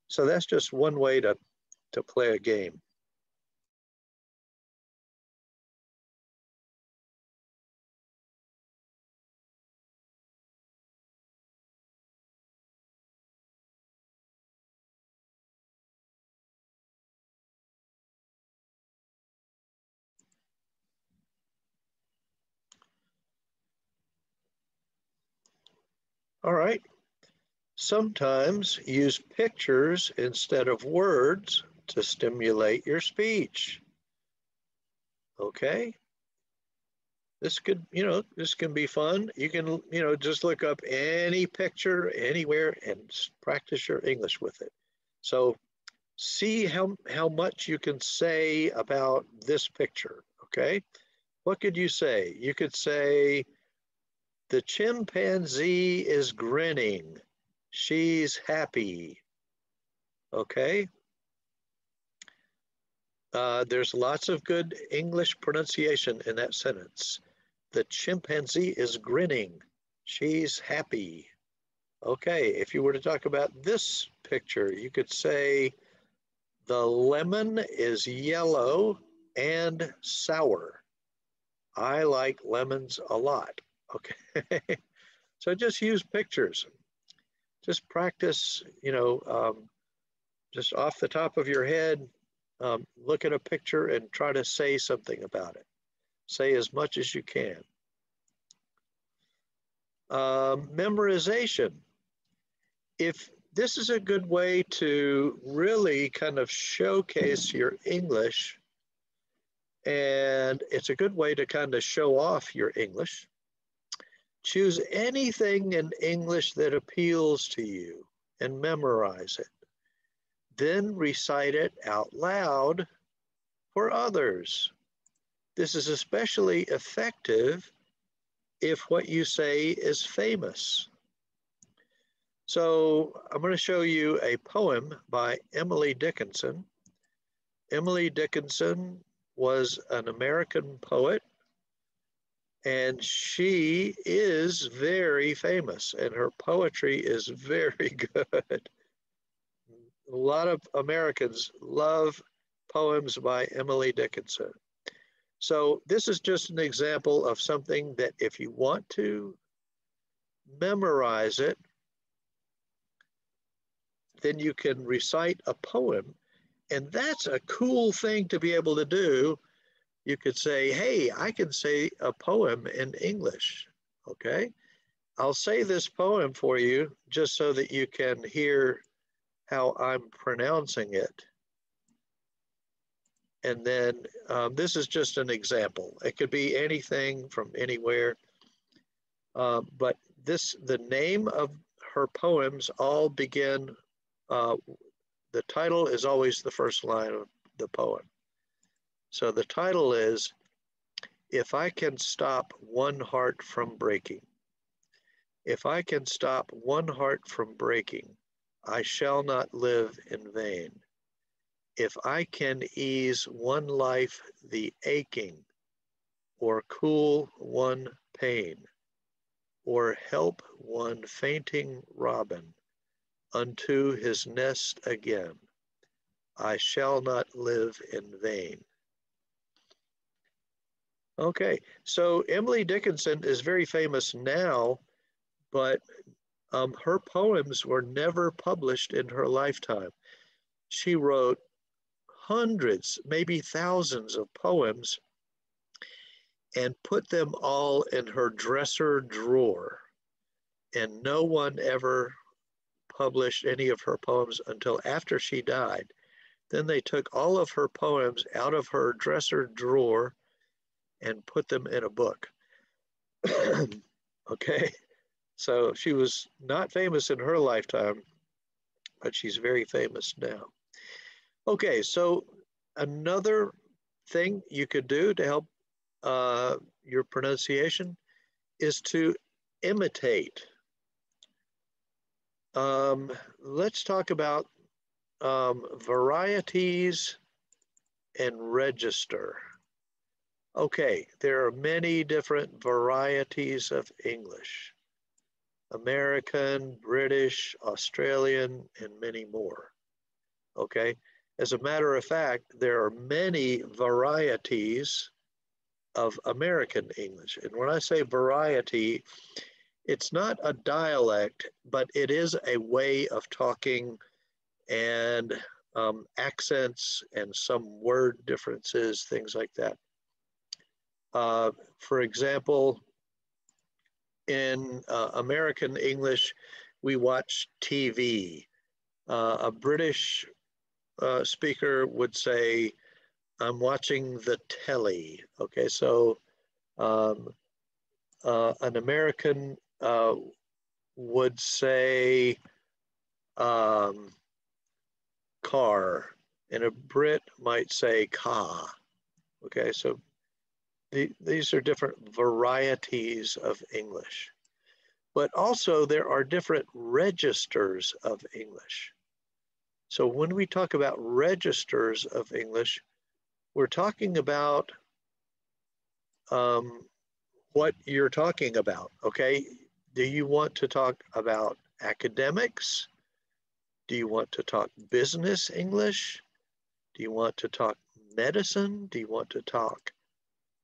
So that's just one way to play a game. All right. Sometimes use pictures instead of words to stimulate your speech. Okay. This could, this can be fun. You can, just look up any picture anywhere and practice your English with it. So see how much you can say about this picture, okay? What could you say? You could say, the chimpanzee is grinning. She's happy. Okay. There's lots of good English pronunciation in that sentence. The chimpanzee is grinning. She's happy. Okay, if you were to talk about this picture, you could say, the lemon is yellow and sour. I like lemons a lot. Okay. So just use pictures. Just practice, just off the top of your head, look at a picture and try to say something about it. Say as much as you can. Memorization. If this is a good way to really kind of showcase your English, and it's a good way to kind of show off your English. Choose anything in English that appeals to you and memorize it. Then recite it out loud for others. This is especially effective if what you say is famous. So I'm going to show you a poem by Emily Dickinson. Emily Dickinson was an American poet, and she is very famous, and her poetry is very good. A lot of Americans love poems by Emily Dickinson. So this is just an example of something that if you want to memorize it, then you can recite a poem. And that's a cool thing to be able to do. You could say, hey, I can say a poem in English, okay? I'll say this poem for you just so that you can hear how I'm pronouncing it. And then this is just an example. It could be anything from anywhere, but the name of her poems all begin, the title is always the first line of the poem. So the title is, If I Can Stop One Heart from Breaking. If I can stop one heart from breaking, I shall not live in vain. If I can ease one life the aching, or cool one pain, or help one fainting robin unto his nest again, I shall not live in vain. Okay, so Emily Dickinson is very famous now, but her poems were never published in her lifetime. She wrote hundreds, maybe thousands of poems and put them all in her dresser drawer. And no one ever published any of her poems until after she died. Then they took all of her poems out of her dresser drawer and put them in a book. Okay, so she was not famous in her lifetime, but she's very famous now. Okay, so another thing you could do to help your pronunciation is to imitate. Let's talk about varieties and register. Okay, there are many different varieties of English. American, British, Australian, and many more. Okay, as a matter of fact, there are many varieties of American English. And when I say variety, it's not a dialect, but it is a way of talking and accents and some word differences, things like that. For example, in American English, we watch TV. A British speaker would say, I'm watching the telly. Okay, so an American would say car, and a Brit might say car. Okay, so these are different varieties of English. But also there are different registers of English. So when we talk about registers of English, we're talking about what you're talking about, okay? Do you want to talk about academics? Do you want to talk business English? Do you want to talk medicine? Do you want to talk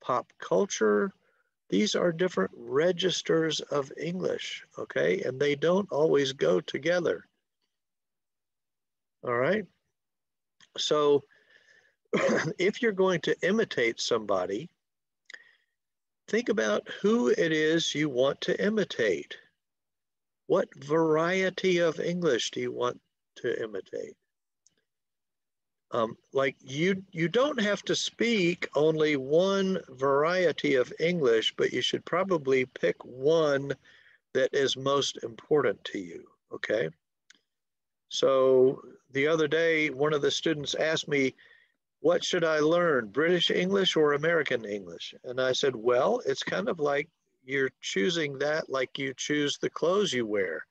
pop culture? These are different registers of English, okay? And they don't always go together. All right? So if you're going to imitate somebody, think about who it is you want to imitate. What variety of English do you want to imitate? Like you don't have to speak only one variety of English, but you should probably pick one that is most important to you, okay? So the other day, one of the students asked me, what should I learn, British English or American English? And I said, well, it's kind of like you're choosing that like you choose the clothes you wear.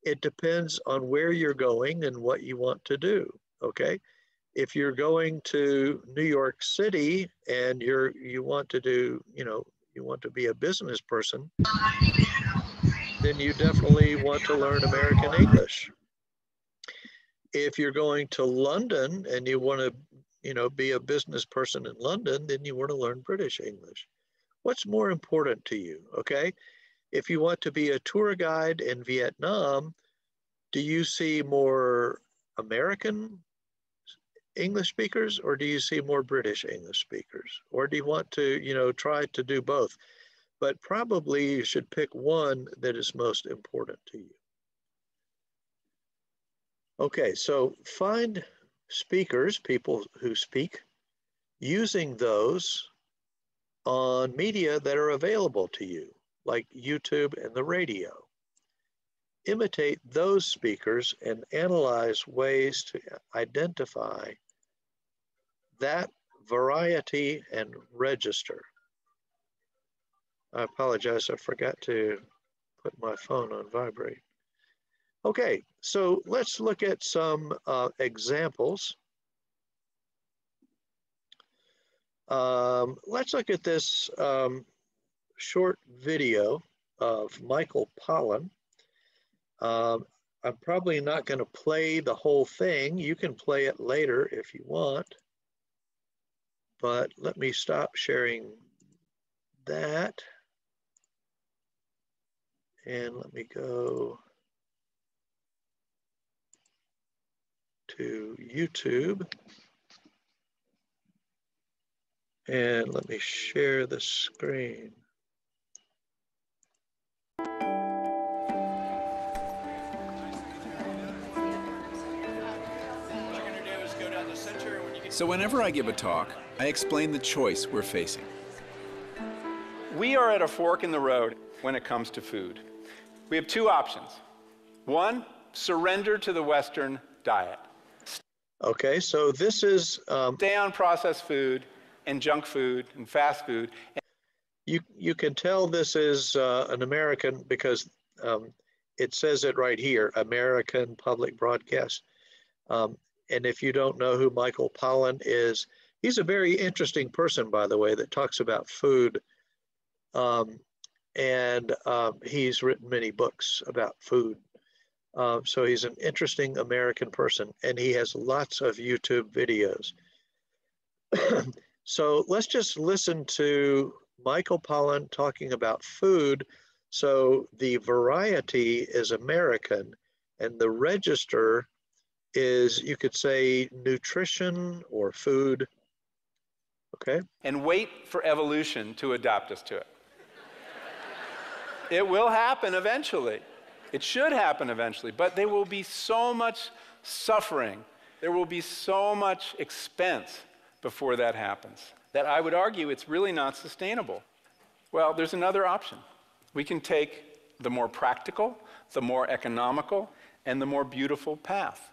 It depends on where you're going and what you want to do, okay? If you're going to New York City and you want to do, you want to be a business person, then you definitely want to learn American English. If you're going to London and you want to, be a business person in London, then you want to learn British English. What's more important to you, okay? If you want to be a tour guide in Vietnam, do you see more American English speakers, or do you see more British English speakers? Or do you want to, try to do both? But probably you should pick one that is most important to you. Okay, so find speakers, people who speak, using those on media that are available to you, like YouTube and the radio. Imitate those speakers and analyze ways to identify that variety and register. I apologize, I forgot to put my phone on vibrate. Okay, so let's look at some examples. Let's look at this short video of Michael Pollan. I'm probably not going to play the whole thing. You can play it later if you want. But let me stop sharing that. And let me go to YouTube. And let me share the screen. So whenever I give a talk, I explain the choice we're facing. We are at a fork in the road when it comes to food. We have two options. One, surrender to the Western diet. Okay, so this is... Stay on processed food and junk food and fast food. You can tell this is an American because it says it right here, American Public Broadcast. And if you don't know who Michael Pollan is, he's a very interesting person, by the way, that talks about food. He's written many books about food. So he's an interesting American person, and he has lots of YouTube videos. So let's just listen to Michael Pollan talking about food. So the variety is American, and the register is, you could say, nutrition or food. Okay. And wait for evolution to adapt us to it. It will happen eventually. It should happen eventually, but there will be so much suffering, there will be so much expense before that happens, that I would argue it's really not sustainable. Well, there's another option. We can take the more practical, the more economical, and the more beautiful path,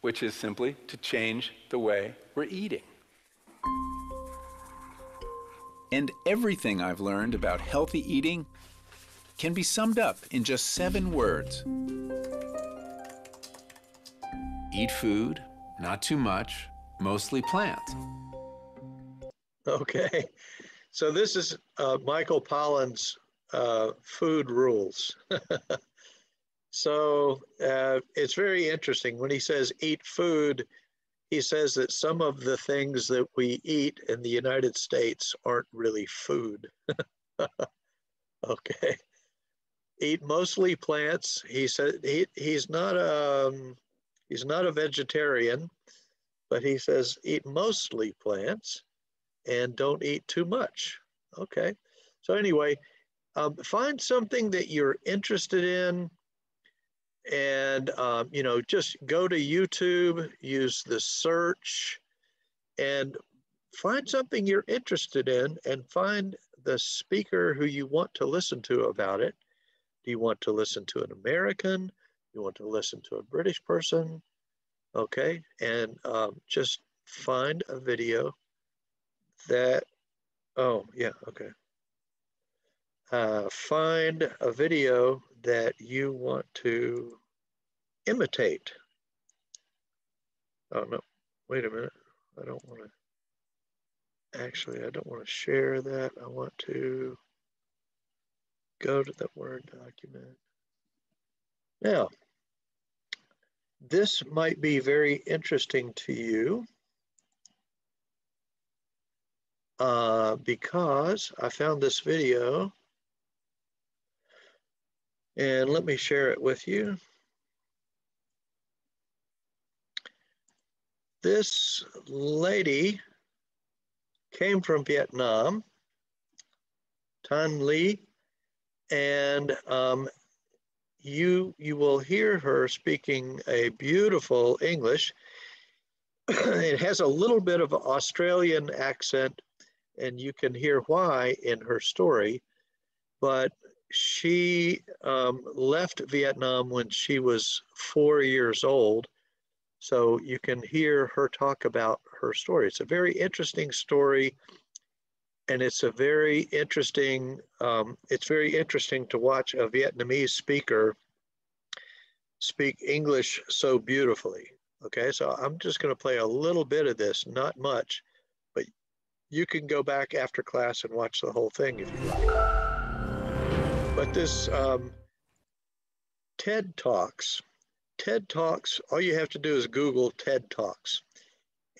which is simply to change the way we're eating. And everything I've learned about healthy eating can be summed up in just 7 words. Eat food, not too much, mostly plants. Okay, so this is Michael Pollan's food rules. So it's very interesting. When he says eat food, he says that some of the things that we eat in the United States aren't really food. Okay. Eat mostly plants. He said he's not a vegetarian, but he says eat mostly plants and don't eat too much. Okay. So anyway, find something that you're interested in, and just go to YouTube, use the search, and find something you're interested in, and find the speaker who you want to listen to about it. Do you want to listen to an American? Do you want to listen to a British person? Okay, and just find a video that, find a video that you want to imitate. Oh no, wait a minute. I don't want to share that. I want to go to the Word document. Now, this might be very interesting to you because I found this video, and let me share it with you. This lady came from Vietnam, Tan Le, and you will hear her speaking a beautiful English. It has a little bit of an Australian accent, and you can hear why in her story, but she left Vietnam when she was 4 years old. So you can hear her talk about her story. It's a very interesting story, and it's a very interesting, to watch a Vietnamese speaker speak English so beautifully. Okay, so I'm just going to play a little bit of this, not much, but you can go back after class and watch the whole thing if you like. But this TED Talks, all you have to do is Google TED Talks,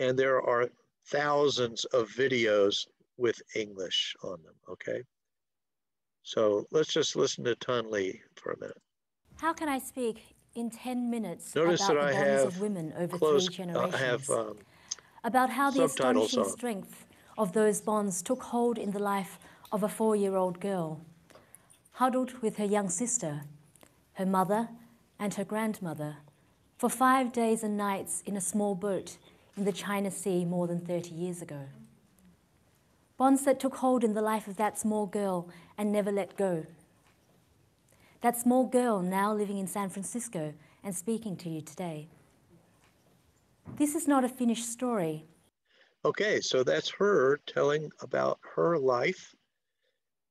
and there are thousands of videos with English on them, okay? So let's just listen to Tan Le for a minute. How can I speak in 10 minutes Notice about that the bonds of women over 3 generations? About how the astonishing strength of those bonds took hold in the life of a 4-year-old girl, huddled with her young sister, her mother, and her grandmother, for 5 days and nights in a small boat in the China Sea more than 30 years ago. Bonds that took hold in the life of that small girl and never let go. That small girl now living in San Francisco and speaking to you today. This is not a finished story. Okay, so that's her telling about her life.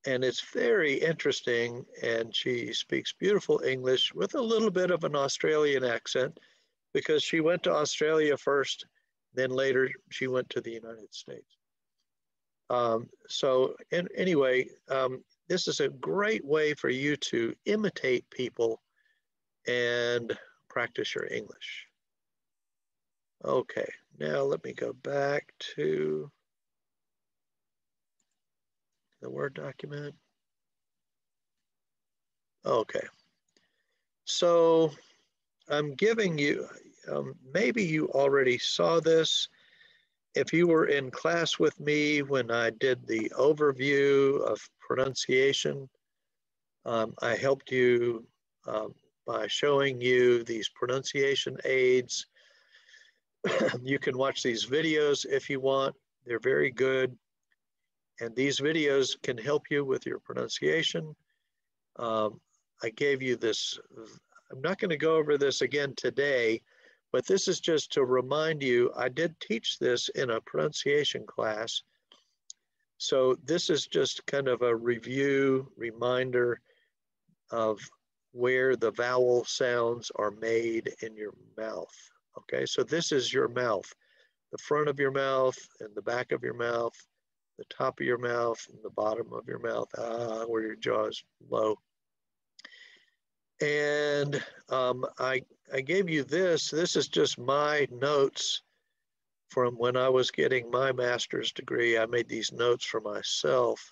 And it's very interesting. And she speaks beautiful English with a little bit of an Australian accent because she went to Australia first, then later she went to the United States. Anyway, this is a great way for you to imitate people and practice your English. Okay, now let me go back to the Word document. Okay, so I'm giving you, maybe you already saw this. If you were in class with me when I did the overview of pronunciation, I helped you by showing you these pronunciation aids. You can watch these videos if you want. They're very good. And these videos can help you with your pronunciation. I gave you this. I'm not going to go over this again today, but this is just to remind you, I did teach this in a pronunciation class. So this is just kind of a review, reminder of where the vowel sounds are made in your mouth. Okay, so this is your mouth, the front of your mouth and the back of your mouth, the top of your mouth and the bottom of your mouth, where your jaw is low. And I gave you this. This is just my notes from when I was getting my master's degree. I made these notes for myself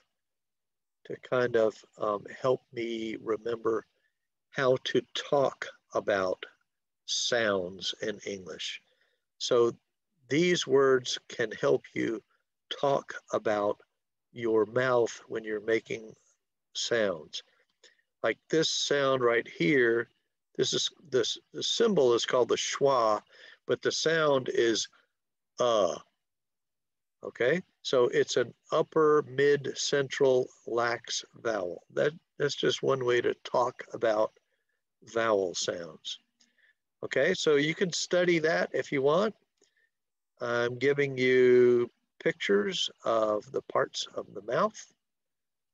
to kind of help me remember how to talk about sounds in English. So these words can help you talk about your mouth when you're making sounds. Like this sound right here, the symbol is called the schwa, but the sound is okay? So it's an upper mid central lax vowel. That's just one way to talk about vowel sounds. Okay, so you can study that if you want. I'm giving you pictures of the parts of the mouth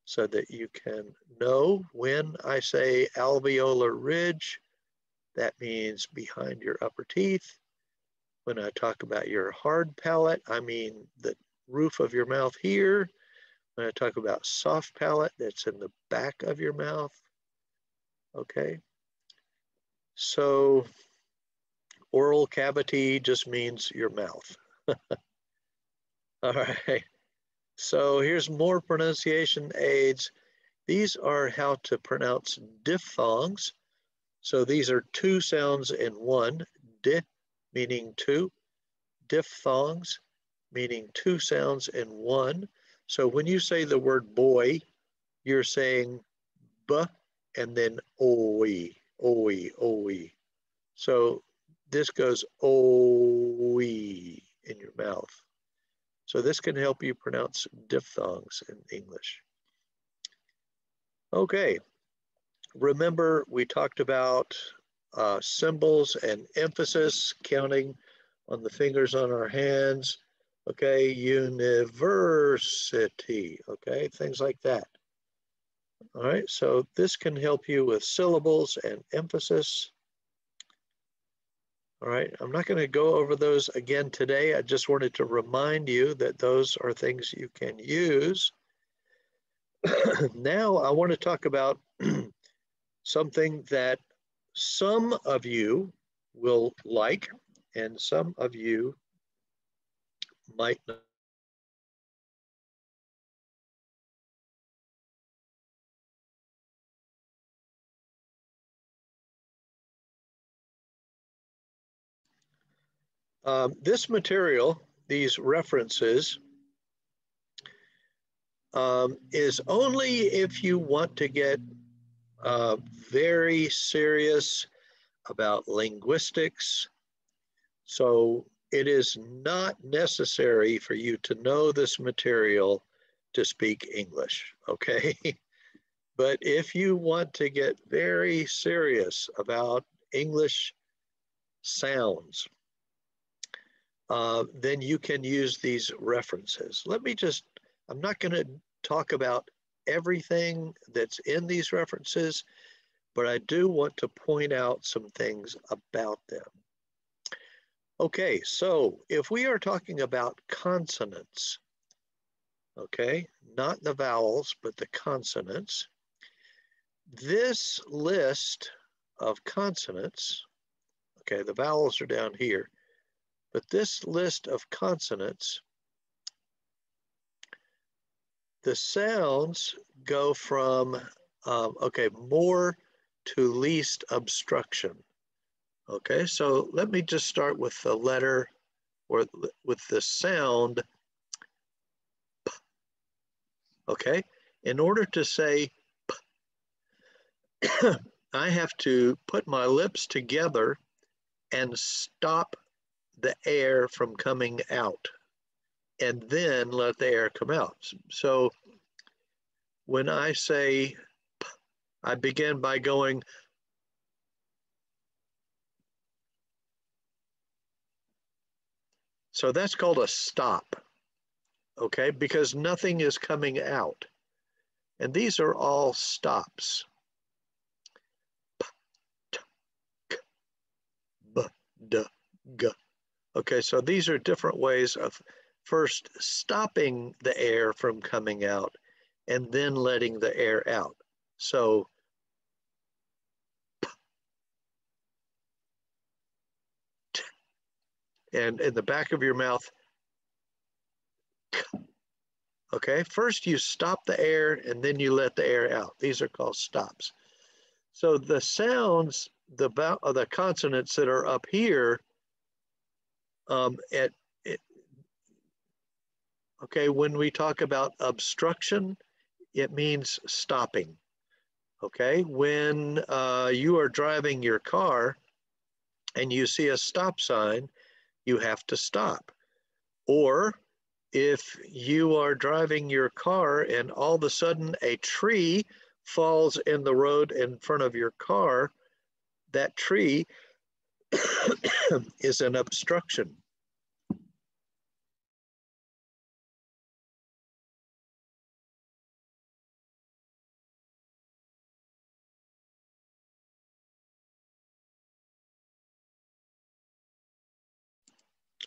so that you can know when I say alveolar ridge, that means behind your upper teeth. When I talk about your hard palate, I mean the roof of your mouth here. When I talk about soft palate, that's in the back of your mouth. Okay. So oral cavity just means your mouth. All right. So here's more pronunciation aids. These are how to pronounce diphthongs. So these are two sounds in one. Di meaning two. Diphthongs meaning two sounds in one. So when you say the word boy, you're saying b and then oi, oi, oi. So this goes oi in your mouth. So this can help you pronounce diphthongs in English. Okay, remember we talked about symbols and emphasis, counting on the fingers on our hands. Okay, university, okay, things like that. All right, so this can help you with syllables and emphasis. All right, I'm not going to go over those again today. I just wanted to remind you that those are things you can use. Now I want to talk about something that some of you will like and some of you might not. This material, these references, is only if you want to get very serious about linguistics. So it is not necessary for you to know this material to speak English, okay? But if you want to get very serious about English sounds, then you can use these references. I'm not going to talk about everything that's in these references, but I do want to point out some things about them. Okay, so if we are talking about consonants, okay, not the vowels, but the consonants, this list of consonants, okay, the vowels are down here, but this list of consonants, the sounds go from, okay, more to least obstruction. Okay, so let me just start with the letter, or with the sound P. Okay, in order to say P, I have to put my lips together and stop the air from coming out, and then let the air come out. So when I say P, I begin by going, so that's called a stop, okay, because nothing is coming out. And these are all stops. P, t, k, b, d, g. Okay, so these are different ways of first stopping the air from coming out and then letting the air out. So, P, t, and in the back of your mouth, K. Okay, first you stop the air and then you let the air out. These are called stops. So the sounds, the consonants that are up here, okay, when we talk about obstruction, it means stopping. Okay, when you are driving your car and you see a stop sign, you have to stop. Or if you are driving your car and all of a sudden a tree falls in the road in front of your car, that tree is an obstruction.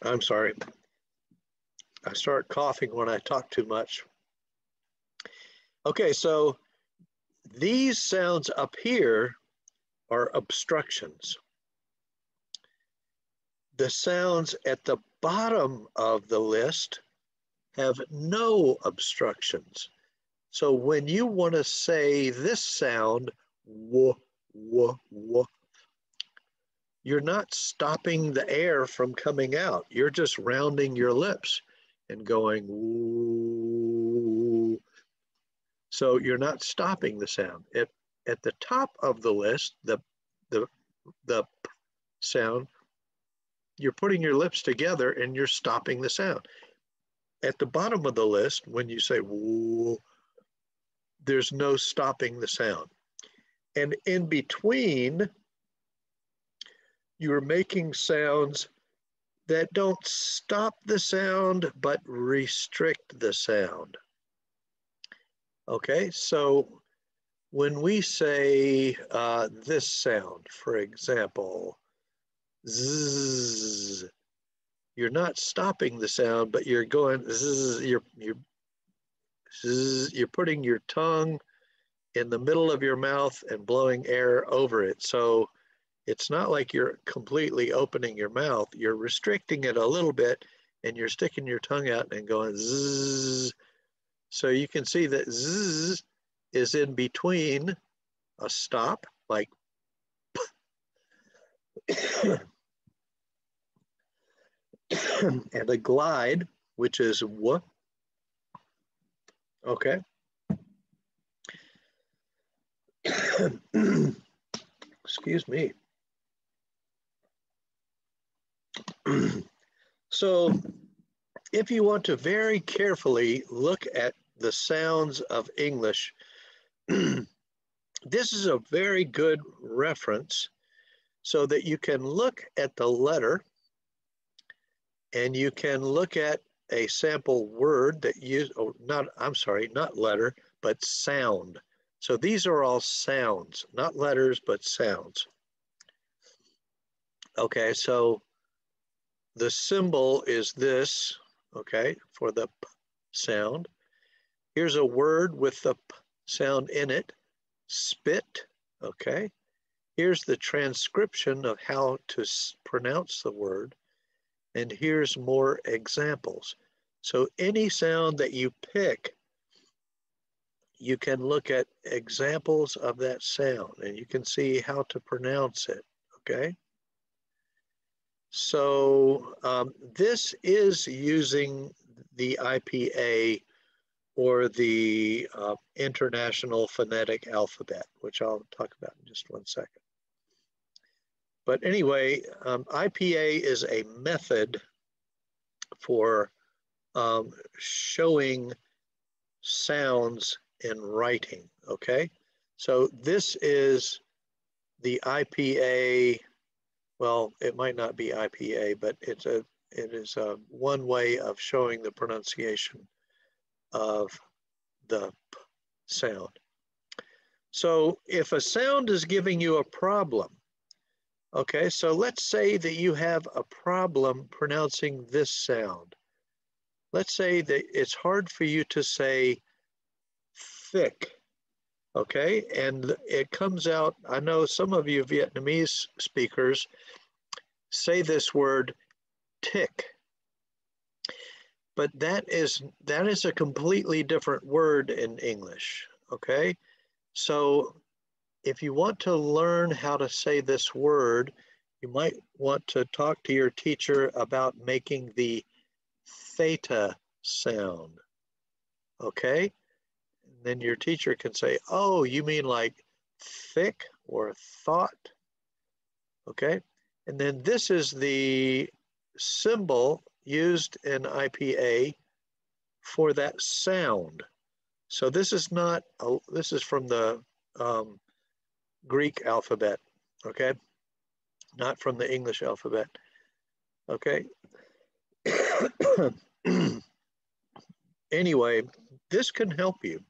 I'm sorry. I start coughing when I talk too much. Okay, so these sounds up here are obstructions. The sounds at the bottom of the list have no obstructions. So when you want to say this sound, w, w, w, you're not stopping the air from coming out. You're just rounding your lips and going, woo. So you're not stopping the sound. At the top of the list, the p sound, you're putting your lips together and you're stopping the sound. At the bottom of the list, when you say woo, there's no stopping the sound. And in between, you're making sounds that don't stop the sound, but restrict the sound. Okay, so when we say this sound, for example, zzz, you're not stopping the sound, but you're going zzz, you're putting your tongue in the middle of your mouth and blowing air over it. So it's not like you're completely opening your mouth. You're restricting it a little bit and you're sticking your tongue out and going zzz. So you can see that zzz is in between a stop, like and a glide, which is w. Okay. Excuse me. So if you want to very carefully look at the sounds of English, this is a very good reference so that you can look at the letter and you can look at a sample word that not letter, but sound. So these are all sounds, not letters, but sounds. Okay, so the symbol is this, okay, for the P sound. Here's a word with the P sound in it, spit, okay. Here's the transcription of how to pronounce the word, and here's more examples. So any sound that you pick, you can look at examples of that sound and you can see how to pronounce it, okay? So this is using the IPA or the International Phonetic Alphabet, which I'll talk about in just one second. But anyway, IPA is a method for showing sounds in writing, okay? So this is the IPA, well, it might not be IPA, but it is one way of showing the pronunciation of the P sound. So if a sound is giving you a problem, okay, so let's say that you have a problem pronouncing this sound. Let's say that it's hard for you to say thick, okay? And it comes out, I know some of you Vietnamese speakers say this word tick, but that is a completely different word in English, okay? So if you want to learn how to say this word, you might want to talk to your teacher about making the theta sound, okay? And then your teacher can say, oh, you mean like thick or thought, okay? And then this is the symbol used in IPA for that sound. So this is not, this is from the Greek alphabet, okay? Not from the English alphabet, okay? Anyway, this can help you.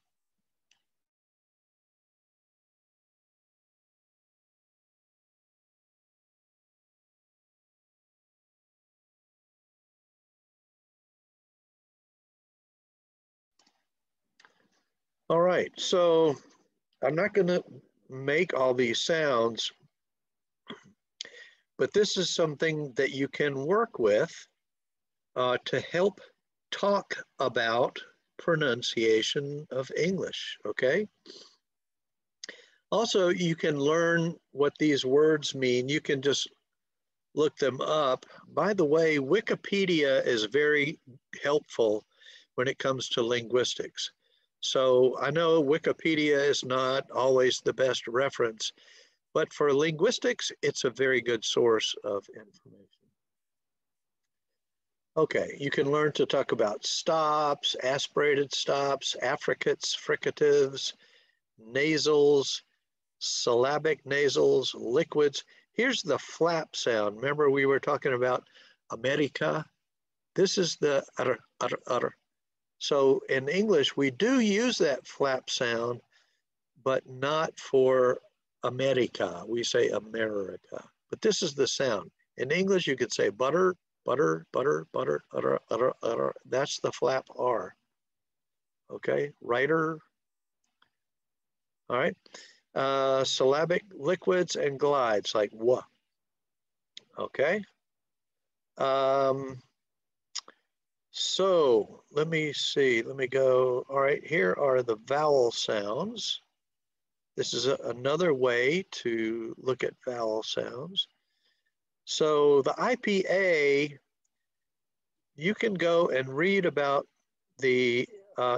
All right, so I'm not going to make all these sounds, but this is something that you can work with to help talk about pronunciation of English, okay? Also, you can learn what these words mean. You can just look them up. By the way, Wikipedia is very helpful when it comes to linguistics. So I know Wikipedia is not always the best reference, but for linguistics, it's a very good source of information. Okay, you can learn to talk about stops, aspirated stops, affricates, fricatives, nasals, syllabic nasals, liquids. Here's the flap sound. Remember we were talking about America? This is the utter. So in English, we do use that flap sound, but not for America. We say America, but this is the sound. In English, you could say butter, butter, butter, butter, utter, utter, utter. That's the flap R. Okay, writer. All right. Syllabic liquids and glides like wha. Okay. So let me see, let me go. All right, here are the vowel sounds. This is another way to look at vowel sounds. So the IPA, you can go and read about the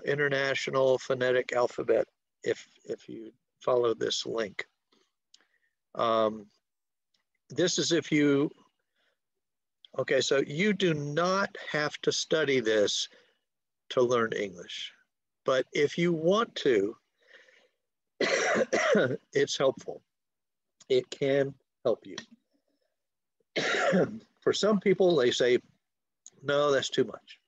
International Phonetic Alphabet if you follow this link. This is if you Okay, so you do not have to study this to learn English, but if you want to, it's helpful. It can help you. For some people, they say, no, that's too much.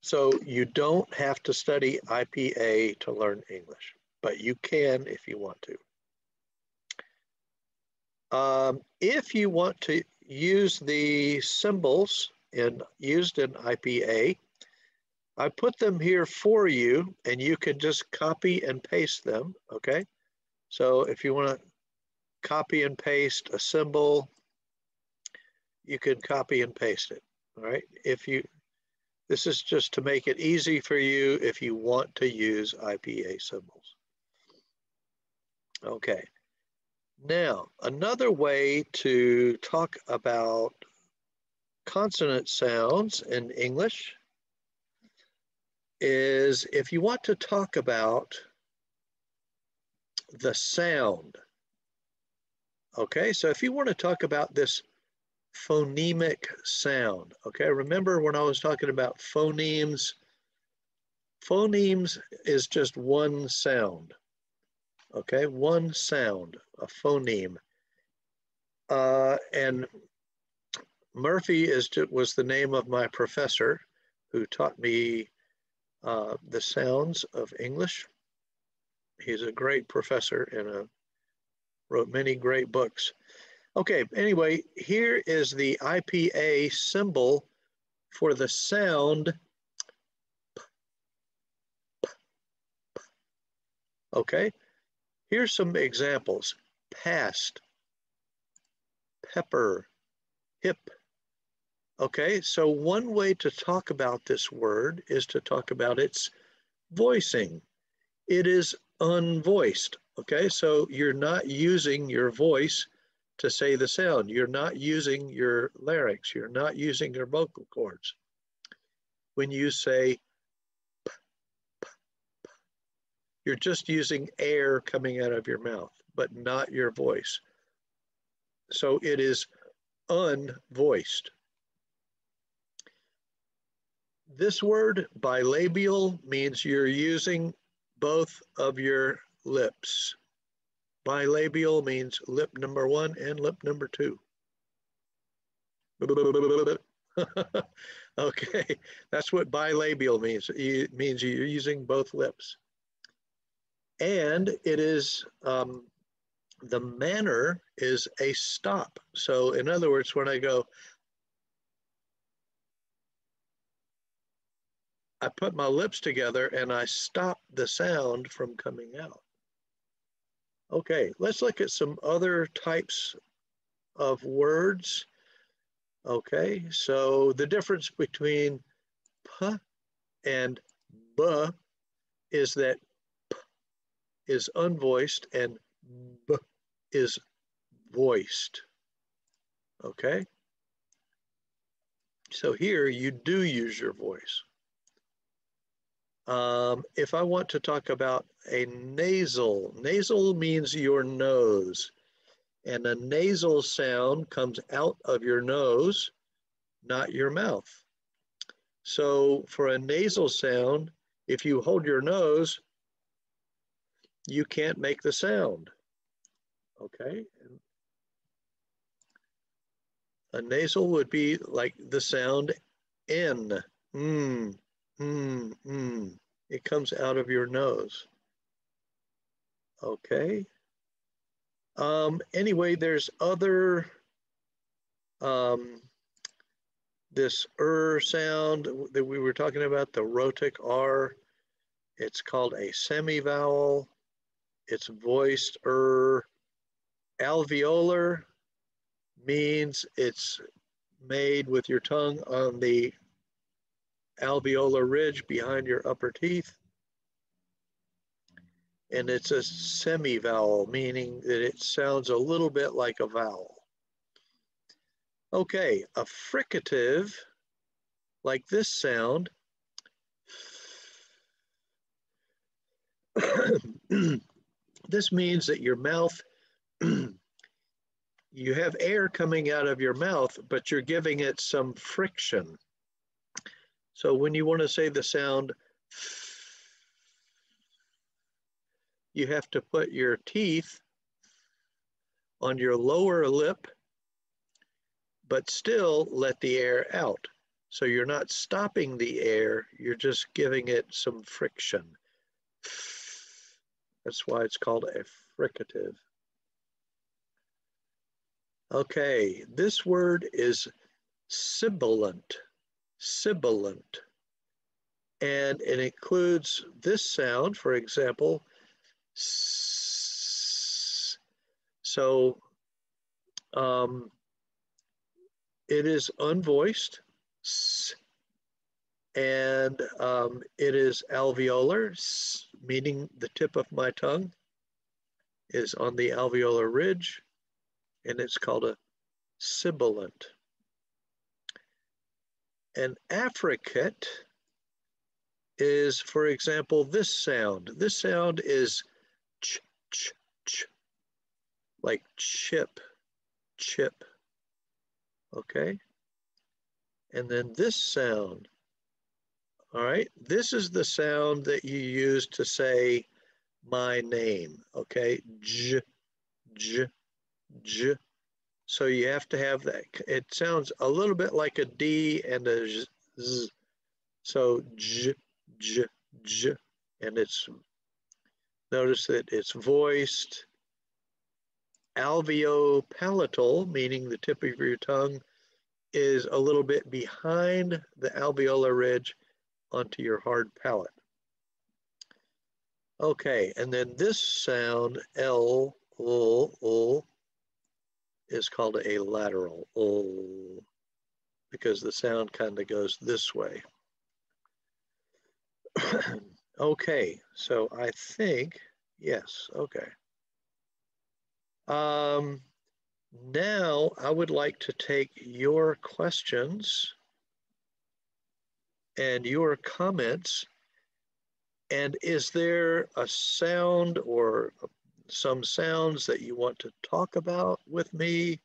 So you don't have to study IPA to learn English, but you can if you want to. If you want to use the symbols used in IPA, I put them here for you, and you can just copy and paste them, okay? So if you want to copy and paste a symbol, you can copy and paste it, all right? This is just to make it easy for you if you want to use IPA symbols. Okay. Now, another way to talk about consonant sounds in English is if you want to talk about the sound. Okay, so if you want to talk about this phonemic sound, okay, remember when I was talking about phonemes, phonemes is just one sound, okay, one sound, a phoneme. And Murphy was the name of my professor who taught me the sounds of English. He's a great professor and wrote many great books. Okay, anyway, here is the IPA symbol for the sound p, p, p. Okay, here's some examples. Past, pepper, hip. Okay, so one way to talk about this word is to talk about its voicing. It is unvoiced, okay? So you're not using your voice to say the sound. You're not using your larynx. You're not using your vocal cords. When you say p, p, p, you're just using air coming out of your mouth, but not your voice. So it is unvoiced. This word, bilabial, means you're using both of your lips. Bilabial means lip number 1 and lip number 2. Okay, that's what bilabial means. It means you're using both lips. And it is, the manner is a stop. So in other words, when I go, I put my lips together and I stop the sound from coming out. Okay, let's look at some other types of words. Okay, so the difference between p and b is that p is unvoiced and b is voiced. Okay, so here you do use your voice. If I want to talk about a nasal means your nose, and a nasal sound comes out of your nose, not your mouth. So for a nasal sound, if you hold your nose, you can't make the sound, okay? A nasal would be like the sound N, It comes out of your nose. Okay. Anyway, there's other, this sound that we were talking about, the rhotic R, it's called a semivowel. It's voiced Alveolar means it's made with your tongue on the alveolar ridge behind your upper teeth. And it's a semivowel, meaning that it sounds a little bit like a vowel. Okay, a fricative, like this sound, this means that your mouth you have air coming out of your mouth, but you're giving it some friction. So when you want to say the sound, you have to put your teeth on your lower lip, but still let the air out. So you're not stopping the air, you're just giving it some friction. That's why it's called a fricative. Okay, this word is sibilant, sibilant. And it includes this sound, for example, s. So it is unvoiced, s, and it is alveolar, s, meaning the tip of my tongue is on the alveolar ridge, and it's called a sibilant. An affricate is, for example, this sound. This sound is ch, ch, ch, like chip, chip, okay? And then this sound, all right? This is the sound that you use to say my name, okay? J, j, j. So you have to have that. It sounds a little bit like a D and a Z. So j, j, j. And it's, notice that it's voiced. Alveopalatal, meaning the tip of your tongue, is a little bit behind the alveolar ridge onto your hard palate. Okay, and then this sound, L, is called a lateral, because the sound kind of goes this way. Okay, so I think, yes, okay. Now I would like to take your questions and your comments. And is there a sound or some sounds that you want to talk about with me?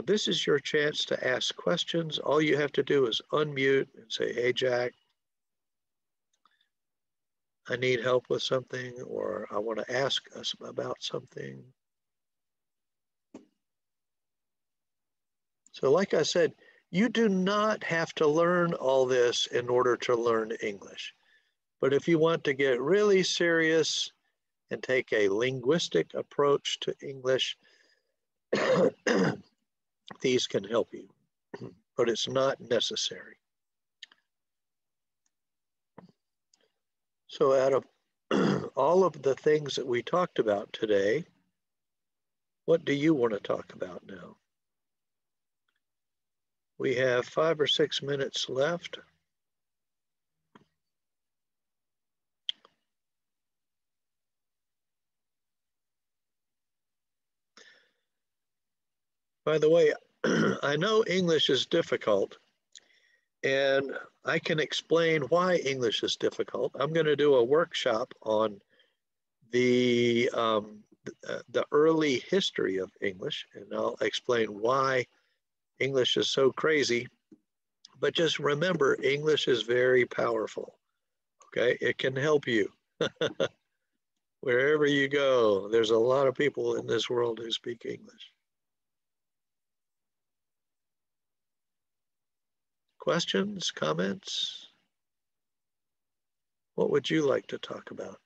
This is your chance to ask questions. All you have to do is unmute and say, hey, Jack, I need help with something, or I want to ask us about something. So like I said, you do not have to learn all this in order to learn English. But if you want to get really serious and take a linguistic approach to English, these can help you, but it's not necessary. So out of all of the things that we talked about today, what do you want to talk about now? We have 5 or 6 minutes left. By the way, I know English is difficult, and I can explain why English is difficult. I'm going to do a workshop on the early history of English, and I'll explain why English is so crazy. But just remember, English is very powerful, okay? It can help you. Wherever you go, there's a lot of people in this world who speak English. Questions, comments? What would you like to talk about?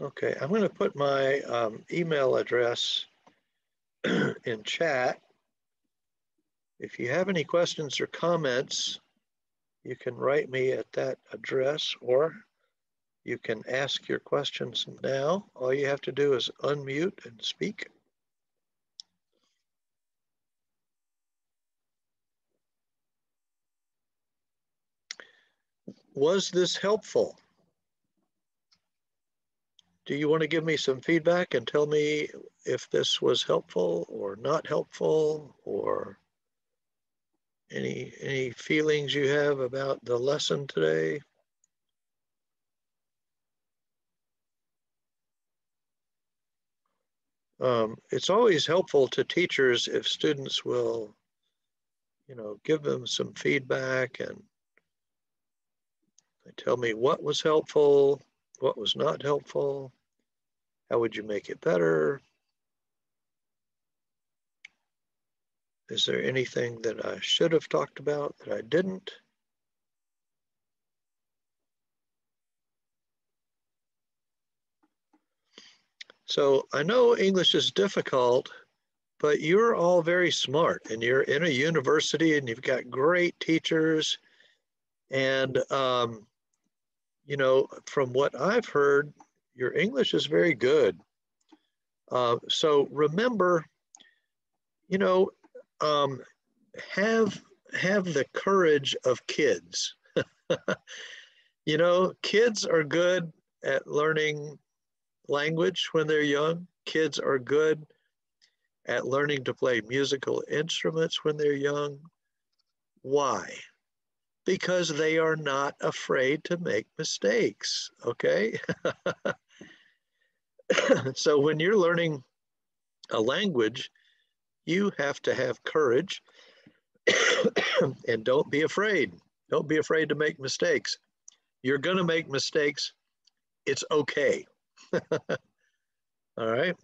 Okay, I'm going to put my email address in chat. If you have any questions or comments, you can write me at that address, or you can ask your questions now. All you have to do is unmute and speak. Was this helpful? Do you want to give me some feedback and tell me if this was helpful or not helpful, or any feelings you have about the lesson today? It's always helpful to teachers if students will, give them some feedback and they tell me what was helpful, what was not helpful, how would you make it better? Is there anything that I should have talked about that I didn't? So I know English is difficult, but you're all very smart and you're in a university and you've got great teachers. And, from what I've heard, your English is very good. So remember, have the courage of kids. Kids are good at learning language when they're young. Kids are good at learning to play musical instruments when they're young. Why? Because they are not afraid to make mistakes, okay? So when you're learning a language, you have to have courage and don't be afraid. Don't be afraid to make mistakes. You're gonna make mistakes. It's okay. All right.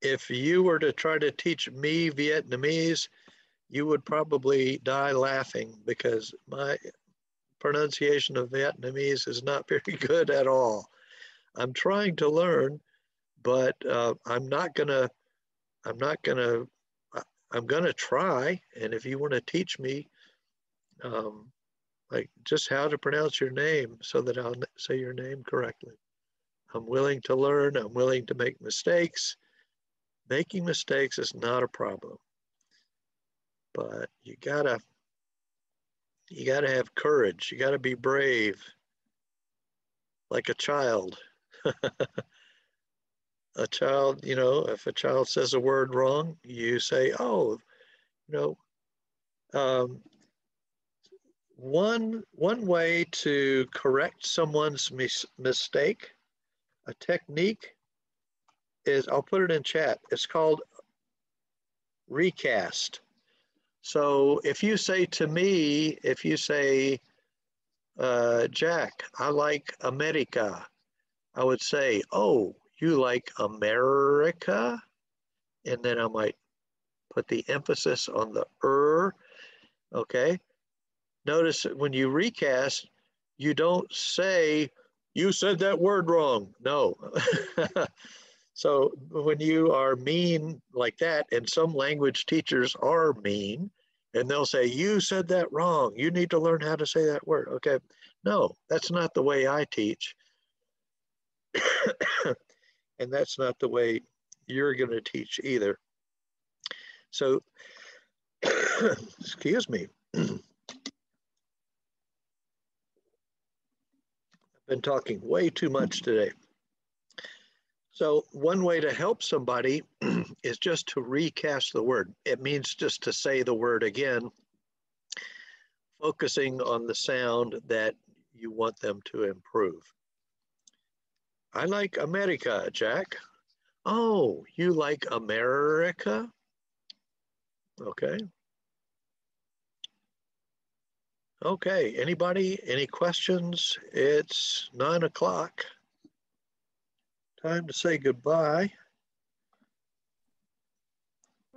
If you were to try to teach me Vietnamese, you would probably die laughing because my pronunciation of Vietnamese is not very good at all. I'm trying to learn, but I'm gonna try. And if you want to teach me, like just how to pronounce your name so that I'll say your name correctly. I'm willing to learn. I'm willing to make mistakes. Making mistakes is not a problem, but you gotta have courage. You gotta be brave, like a child. A child, if a child says a word wrong, you say, oh, one way to correct someone's mistake, a technique is, I'll put it in chat, it's called recast. So if you say to me, Jack, I like America, I would say, oh, you like America? And then I might put the emphasis on the okay? Notice that when you recast, you don't say, you said that word wrong. No. So when you are mean like that, and some language teachers are mean, and they'll say, you said that wrong. You need to learn how to say that word. Okay. No, that's not the way I teach. And that's not the way you're going to teach either. So, excuse me. I've been talking way too much today. So one way to help somebody is just to recast the word. It means just to say the word again, focusing on the sound that you want them to improve. I like America, Jack. Oh, you like America? Okay. Okay, anybody, any questions? It's 9 o'clock. Time to say goodbye.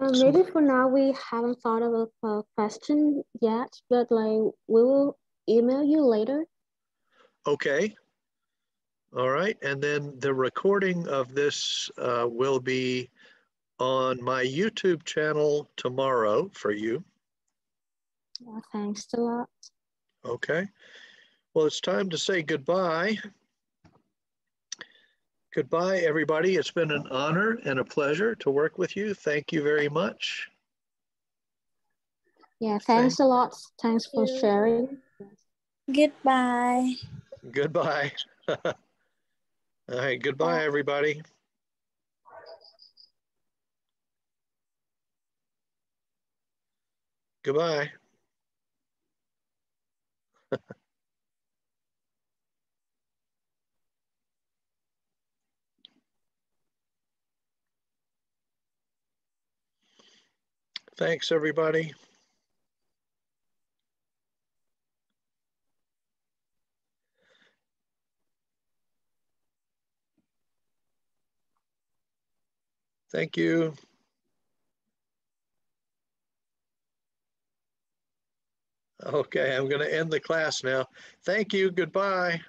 Maybe for now we haven't thought of a question yet, but like we will email you later. Okay. All right, and then the recording of this will be on my YouTube channel tomorrow for you. Yeah, thanks a lot. Okay, well, it's time to say goodbye. Goodbye, everybody. It's been an honor and a pleasure to work with you. Thank you very much. Yeah, thanks a lot. Thanks for sharing. Goodbye. Goodbye. All right, goodbye, everybody. Goodbye. Thanks, everybody. Thank you. Okay, I'm going to end the class now. Thank you. Goodbye.